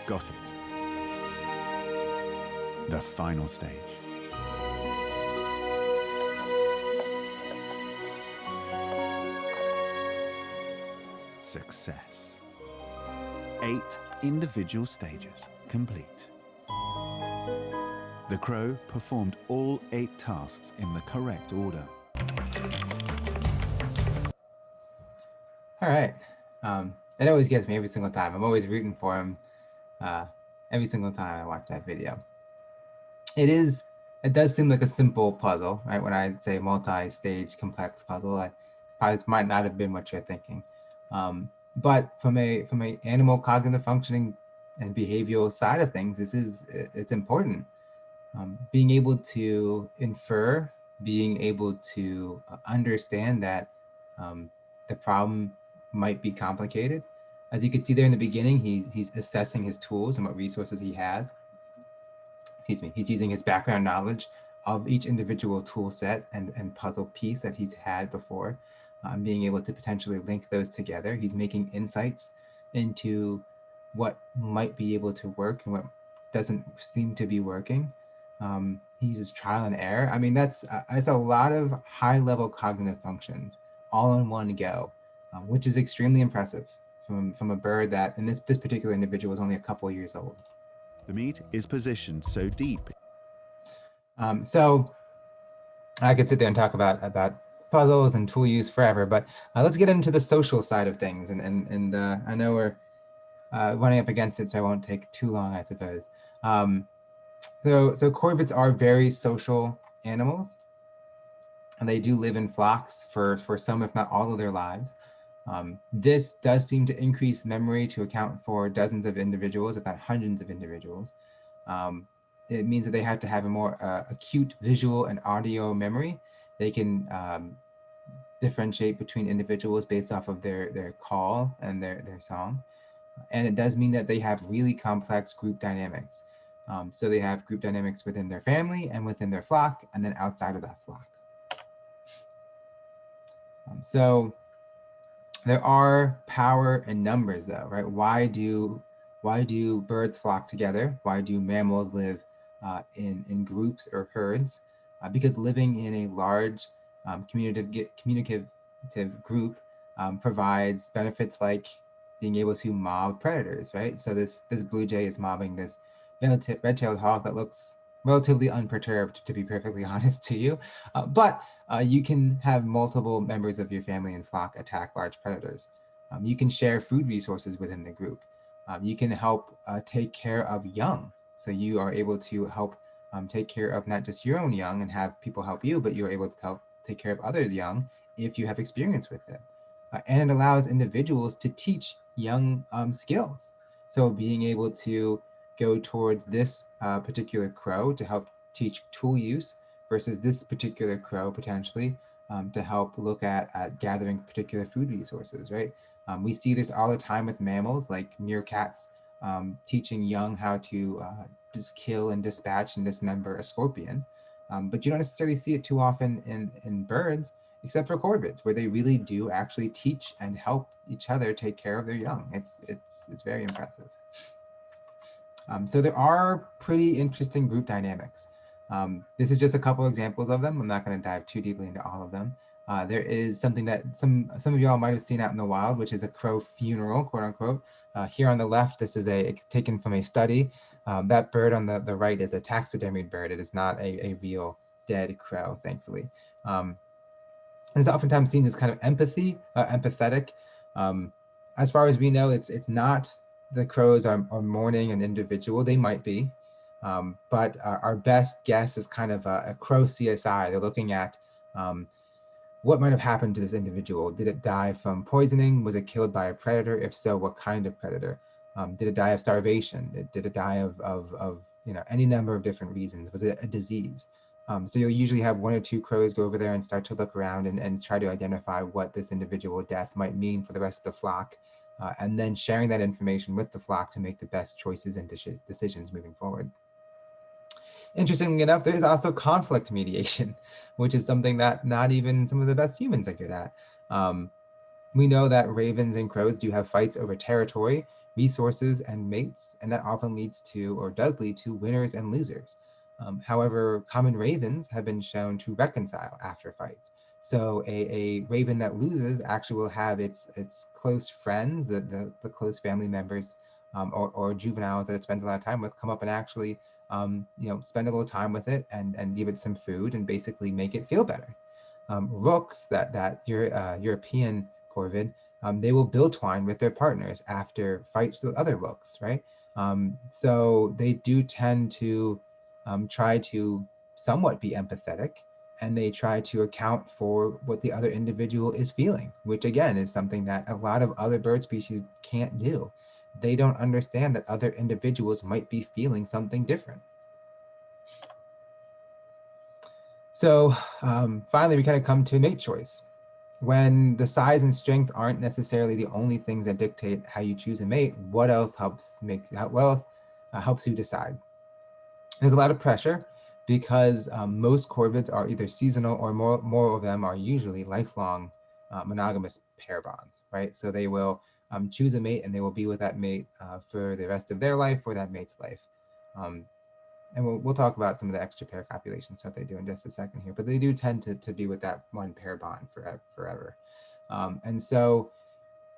Got it. The final stage. Success. 8 individual stages complete. The crow performed all 8 tasks in the correct order. All right. It always gets me every single time. I'm always rooting for him every single time I watch that video. It does seem like a simple puzzle, right? When I say multi-stage complex puzzle, this might not have been what you're thinking. But from a animal cognitive functioning and behavioral side of things, it's important. Being able to infer, being able to understand that the problem might be complicated. As you can see there in the beginning, he's assessing his tools and what resources he has. Excuse me, he's using his background knowledge of each individual tool set and puzzle piece that he's had before, being able to potentially link those together. He's making insights into what might be able to work and what doesn't seem to be working. He uses trial and error. I mean, that's a lot of high-level cognitive functions all in one go, which is extremely impressive from a bird that, in this particular individual, was only a couple years old. The meat is positioned so deep. So I could sit there and talk about puzzles and tool use forever, but let's get into the social side of things. And I know running up against it, so I won't take too long, I suppose. So corvids are very social animals, and they do live in flocks for some, if not all, of their lives. This does seem to increase memory to account for dozens of individuals, if not hundreds of individuals. It means that they have to have a more acute visual and audio memory. They can differentiate between individuals based off of their call and their song. And it does mean that they have really complex group dynamics. So they have group dynamics within their family and within their flock, and then outside of that flock. So there are power in numbers, though, right? Why do birds flock together? Why do mammals live in groups or herds? Because living in a large communicative group provides benefits like being able to mob predators, right? So this blue jay is mobbing this red-tailed hawk that looks relatively unperturbed, to be perfectly honest to you, but you can have multiple members of your family and flock attack large predators. You can share food resources within the group. You can help take care of young. So you are able to help take care of not just your own young and have people help you, but you're able to help take care of others young if you have experience with it. And it allows individuals to teach young skills. So being able to go towards this particular crow to help teach tool use versus this particular crow potentially to help look at gathering particular food resources, right? We see this all the time with mammals like meerkats teaching young how to just kill and dispatch and dismember a scorpion. But you don't necessarily see it too often in birds, except for corvids, where they really do actually teach and help each other take care of their young. It's very impressive. So there are pretty interesting group dynamics. This is just a couple examples of them. I'm not going to dive too deeply into all of them. There is something that some of y'all might have seen out in the wild, which is a crow funeral, quote unquote. Here on the left, this is taken from a study. That bird on the right is a taxidermied bird. It is not a real dead crow, thankfully. It's oftentimes seen as kind of empathetic. As far as we know, it's not the crows are mourning an individual. They might be, but our best guess is kind of a crow CSI. They're looking at what might have happened to this individual. Did it die from poisoning? Was it killed by a predator? If so, what kind of predator? Did it die of starvation? Did it die of any number of different reasons? Was it a disease? So you'll usually have one or two crows go over there and start to look around and try to identify what this individual death might mean for the rest of the flock, and then sharing that information with the flock to make the best choices and decisions moving forward. Interestingly enough, there is also conflict mediation, which is something that not even some of the best humans are good at. We know that ravens and crows do have fights over territory, resources, and mates, and that often leads to, or does lead to, winners and losers. However, common ravens have been shown to reconcile after fights. So a raven that loses actually will have its close friends, the close family members, or juveniles that it spends a lot of time with, come up and actually spend a little time with it and give it some food and basically make it feel better. Rooks, that European corvid, they will build twine with their partners after fights with other rooks, right? So they do tend to try to somewhat be empathetic, and they try to account for what the other individual is feeling, which again is something that a lot of other bird species can't do. They don't understand that other individuals might be feeling something different. So finally, we kind of come to mate choice. When the size and strength aren't necessarily the only things that dictate how you choose a mate, what else helps helps you decide? There's a lot of pressure because most corvids are either seasonal or more of them are usually lifelong monogamous pair bonds, right? So they will choose a mate and they will be with that mate for the rest of their life or that mate's life. And we'll talk about some of the extra pair copulation stuff they do in just a second here, but they do tend to be with that one pair bond forever. And so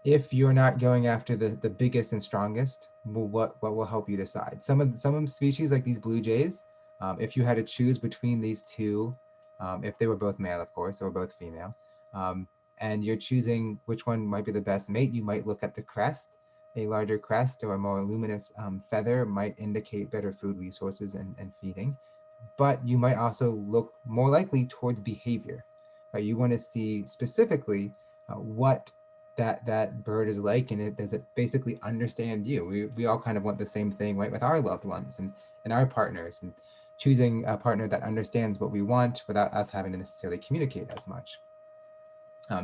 if you're not going after the biggest and strongest, what will help you decide? Some species like these blue jays, if you had to choose between these two, if they were both male, of course, or both female, and you're choosing which one might be the best mate, you might look at the crest. A larger crest or a more luminous feather might indicate better food resources and feeding, but you might also look more likely towards behavior. Right? You want to see specifically what that bird is like, and does it basically understand you? We all kind of want the same thing, right, with our loved ones and our partners, and choosing a partner that understands what we want without us having to necessarily communicate as much.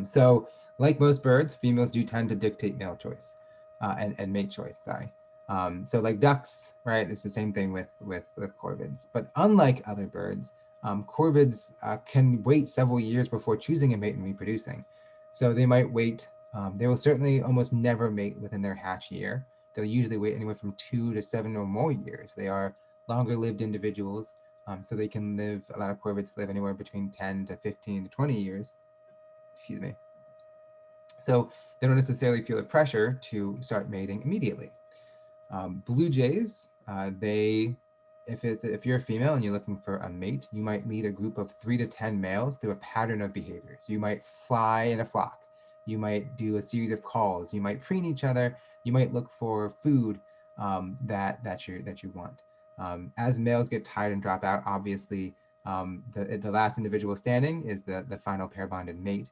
So like most birds, females do tend to dictate male choice and mate choice, sorry. So like ducks, right, it's the same thing with corvids. But unlike other birds, corvids can wait several years before choosing a mate and reproducing. So they might wait, they will certainly almost never mate within their hatch year. They'll usually wait anywhere from 2 to 7 or more years. They are longer lived individuals, so they can live, a lot of corvids live anywhere between 10 to 15 to 20 years. Excuse me. So they don't necessarily feel the pressure to start mating immediately. Blue jays, if you're a female and you're looking for a mate, you might lead a group of 3 to 10 males through a pattern of behaviors. You might fly in a flock. You might do a series of calls. You might preen each other. You might look for food that you want. As males get tired and drop out, obviously the last individual standing is the final pair bonded mate.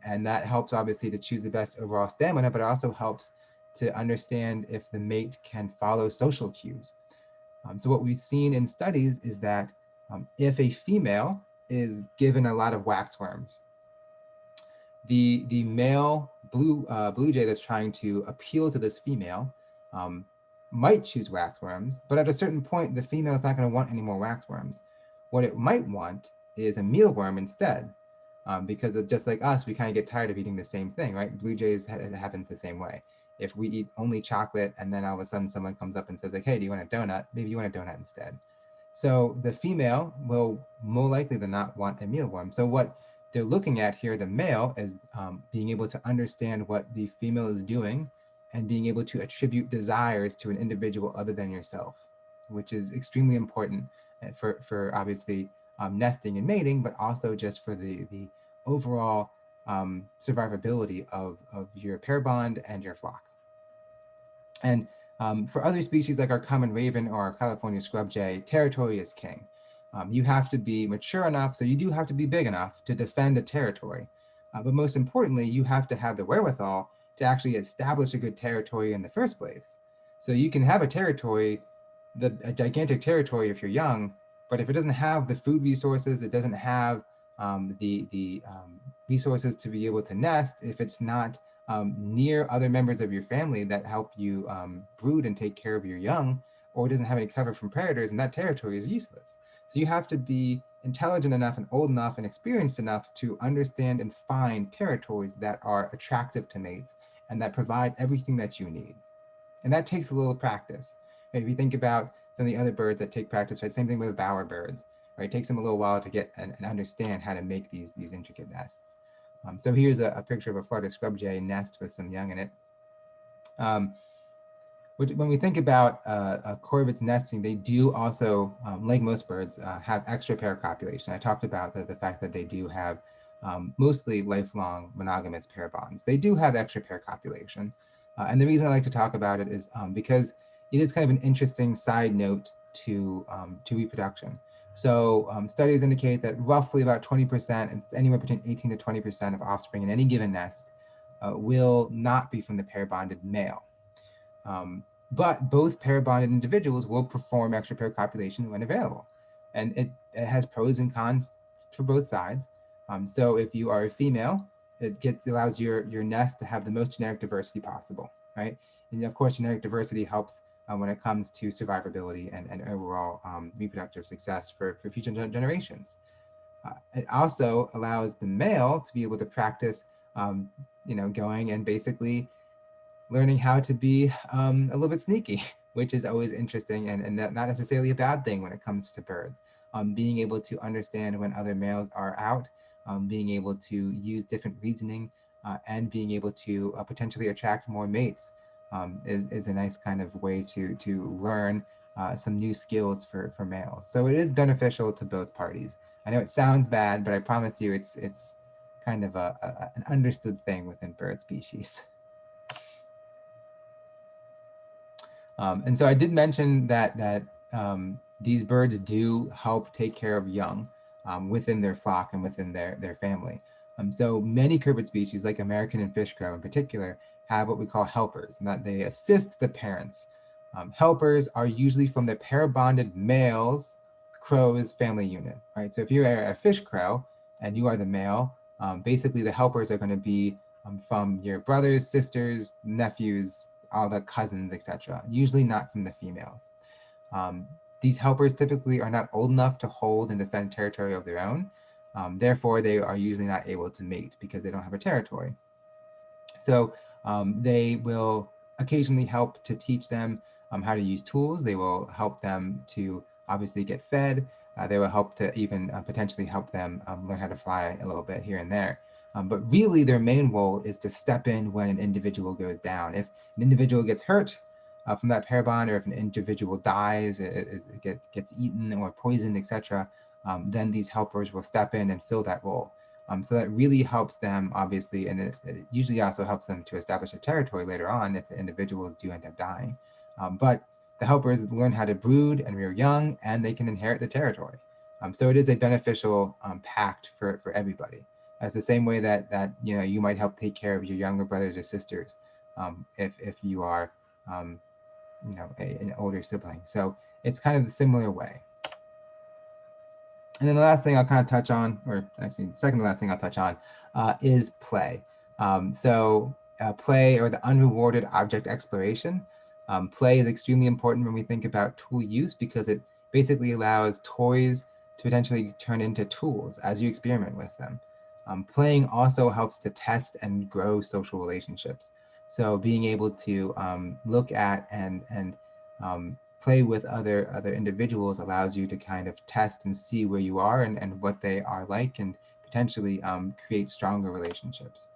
And that helps obviously to choose the best overall stamina, but it also helps to understand if the mate can follow social cues. So what we've seen in studies is that if a female is given a lot of waxworms, the male blue jay that's trying to appeal to this female might choose waxworms, but at a certain point, the female is not going to want any more waxworms. What it might want is a mealworm instead, because just like us, we kind of get tired of eating the same thing, right? Blue jays, it happens the same way. If we eat only chocolate and then all of a sudden someone comes up and says like, hey, do you want a donut? Maybe you want a donut instead. So the female will more likely than not want a mealworm. So what they're looking at here, the male, is being able to understand what the female is doing and being able to attribute desires to an individual other than yourself, which is extremely important for obviously nesting and mating, but also just for the overall survivability of your pair bond and your flock. And for other species like our common raven or our California scrub jay, territory is king. You have to be mature enough, so you do have to be big enough to defend a territory. But most importantly, you have to have the wherewithal to actually establish a good territory in the first place. So you can have a territory, a gigantic territory if you're young, but if it doesn't have the food resources, it doesn't have the resources to be able to nest, if it's not near other members of your family that help you brood and take care of your young, or doesn't have any cover from predators, and that territory is useless. So you have to be intelligent enough and old enough and experienced enough to understand and find territories that are attractive to mates and that provide everything that you need. And that takes a little practice. Right? If you think about some of the other birds that take practice, right? Same thing with bowerbirds, right? It takes them a little while to get and understand how to make these intricate nests. So here's a picture of a Florida scrub jay nest with some young in it. When we think about corvids nesting, they do also, like most birds, have extra pair copulation. I talked about the fact that they do have mostly lifelong monogamous pair bonds. They do have extra pair copulation. And the reason I like to talk about it is because it is kind of an interesting side note to reproduction. So studies indicate that roughly about 20%, and anywhere between 18 to 20% of offspring in any given nest will not be from the pair bonded male. But both pair bonded individuals will perform extra pair copulation when available. And it has pros and cons for both sides. So if you are a female, it allows your nest to have the most genetic diversity possible, right? And of course, genetic diversity helps when it comes to survivability and overall reproductive success for future generations. It also allows the male to be able to practice, going and basically learning how to be a little bit sneaky, which is always interesting and not necessarily a bad thing when it comes to birds. Being able to understand when other males are out, being able to use different reasoning, and being able to potentially attract more mates is a nice kind of way to learn some new skills for males. So it is beneficial to both parties. I know it sounds bad, but I promise you it's kind of an understood thing within bird species. And so I did mention that these birds do help take care of young within their flock and within their family. So many corvid species, like American and fish crow in particular, have what we call helpers, and that they assist the parents. Helpers are usually from the pair-bonded males crow's family unit, right? So if you are a fish crow and you are the male, basically the helpers are going to be from your brothers, sisters, nephews, all the cousins, etc. Usually not from the females. These helpers typically are not old enough to hold and defend territory of their own. Therefore, they are usually not able to mate because they don't have a territory. So they will occasionally help to teach them how to use tools. They will help them to obviously get fed. They will help to even potentially help them learn how to fly a little bit here and there. But really their main role is to step in when an individual goes down. If an individual gets hurt from that pair bond, or if an individual dies, it gets eaten or poisoned, etc., then these helpers will step in and fill that role. So that really helps them, obviously, and it usually also helps them to establish a territory later on if the individuals do end up dying. But the helpers learn how to brood and rear young, and they can inherit the territory. So it is a beneficial pact for everybody. As the same way that you might help take care of your younger brothers or sisters if you are an older sibling. So it's kind of the similar way. And then the last thing I'll kind of touch on, or actually the second to last thing I'll touch on, is play. Play, or the unrewarded object exploration. Play is extremely important when we think about tool use because it basically allows toys to potentially turn into tools as you experiment with them. Playing also helps to test and grow social relationships. So being able to look at and play with other individuals allows you to kind of test and see where you are and what they are like, and potentially create stronger relationships.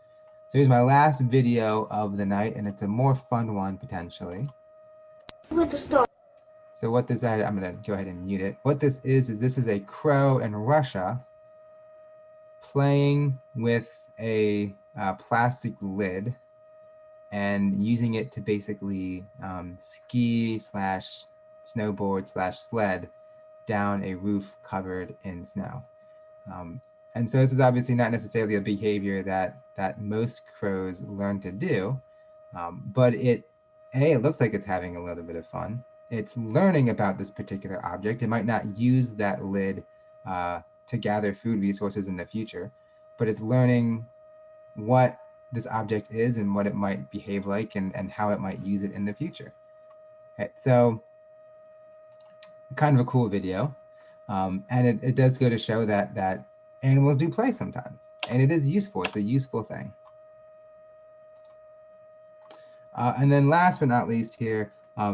So here's my last video of the night, and it's a more fun one potentially. So what this, I'm gonna go ahead and mute it. What this is this is a crow in Russia playing with a plastic lid and using it to basically ski slash snowboard slash sled down a roof covered in snow. And so this is obviously not necessarily a behavior that most crows learn to do, but it looks like it's having a little bit of fun. It's learning about this particular object. It might not use that lid to gather food resources in the future, but it's learning what this object is and what it might behave like and how it might use it in the future. Okay, so kind of a cool video. And it does go to show that animals do play sometimes, and it is useful. It's a useful thing. And then last but not least here, I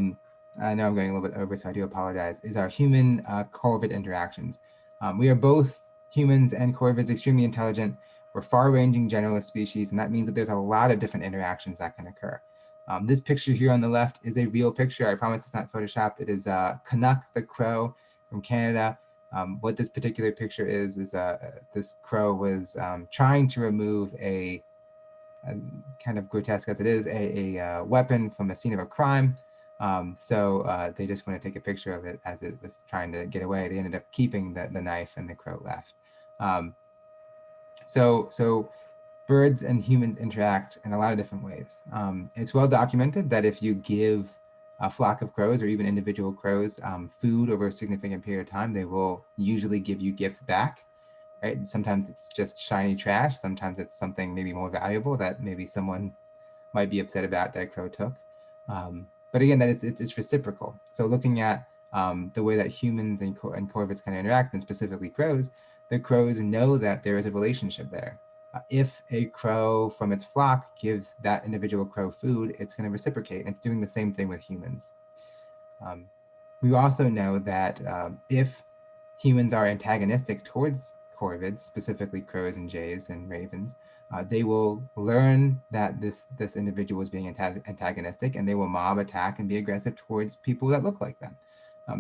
know I'm going a little bit over, so I do apologize, is our human corvid interactions. We are both humans and corvids, extremely intelligent. We're far-ranging generalist species, and that means that there's a lot of different interactions that can occur. This picture here on the left is a real picture. I promise it's not photoshopped. It is Canuck the crow from Canada. What this particular picture is this crow was trying to remove a kind of grotesque as it is, a weapon from a scene of a crime. So they just want to take a picture of it as it was trying to get away. They ended up keeping the knife, and the crow left. So birds and humans interact in a lot of different ways. It's well documented that if you give a flock of crows or even individual crows food over a significant period of time, they will usually give you gifts back. Right? Sometimes it's just shiny trash. Sometimes it's something maybe more valuable that maybe someone might be upset about that a crow took. But again, that it's reciprocal. So looking at the way that humans and corvids kind of interact, and specifically crows, the crows know that there is a relationship there. If a crow from its flock gives that individual crow food, it's going to reciprocate. It's doing the same thing with humans. We also know that if humans are antagonistic towards corvids, specifically crows and jays and ravens, they will learn that this individual is being antagonistic, and they will mob attack and be aggressive towards people that look like them.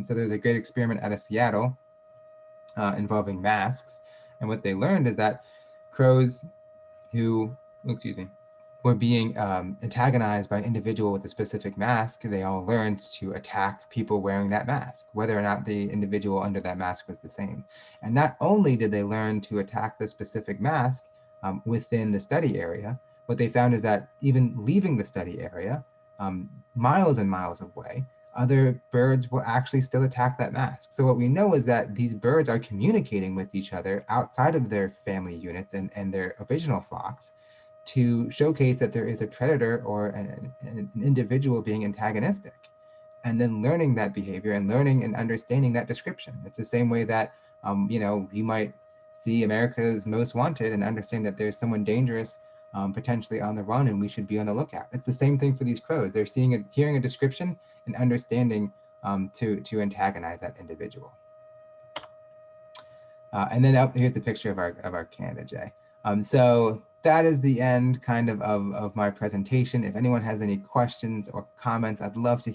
So there's a great experiment out of Seattle involving masks, and what they learned is that crows who, were being antagonized by an individual with a specific mask, they all learned to attack people wearing that mask, whether or not the individual under that mask was the same. And not only did they learn to attack the specific mask within the study area, what they found is that even leaving the study area, miles and miles away, other birds will actually still attack that mask. So what we know is that these birds are communicating with each other outside of their family units and their original flocks to showcase that there is a predator or an individual being antagonistic, and then learning that behavior and learning and understanding that description. It's the same way that, you might see America's Most Wanted and understand that there's someone dangerous potentially on the run and we should be on the lookout. It's the same thing for these crows. They're hearing a description and understanding to antagonize that individual. And then here's the picture of our Canada jay. So that is the end of my presentation. If anyone has any questions or comments, I'd love to hear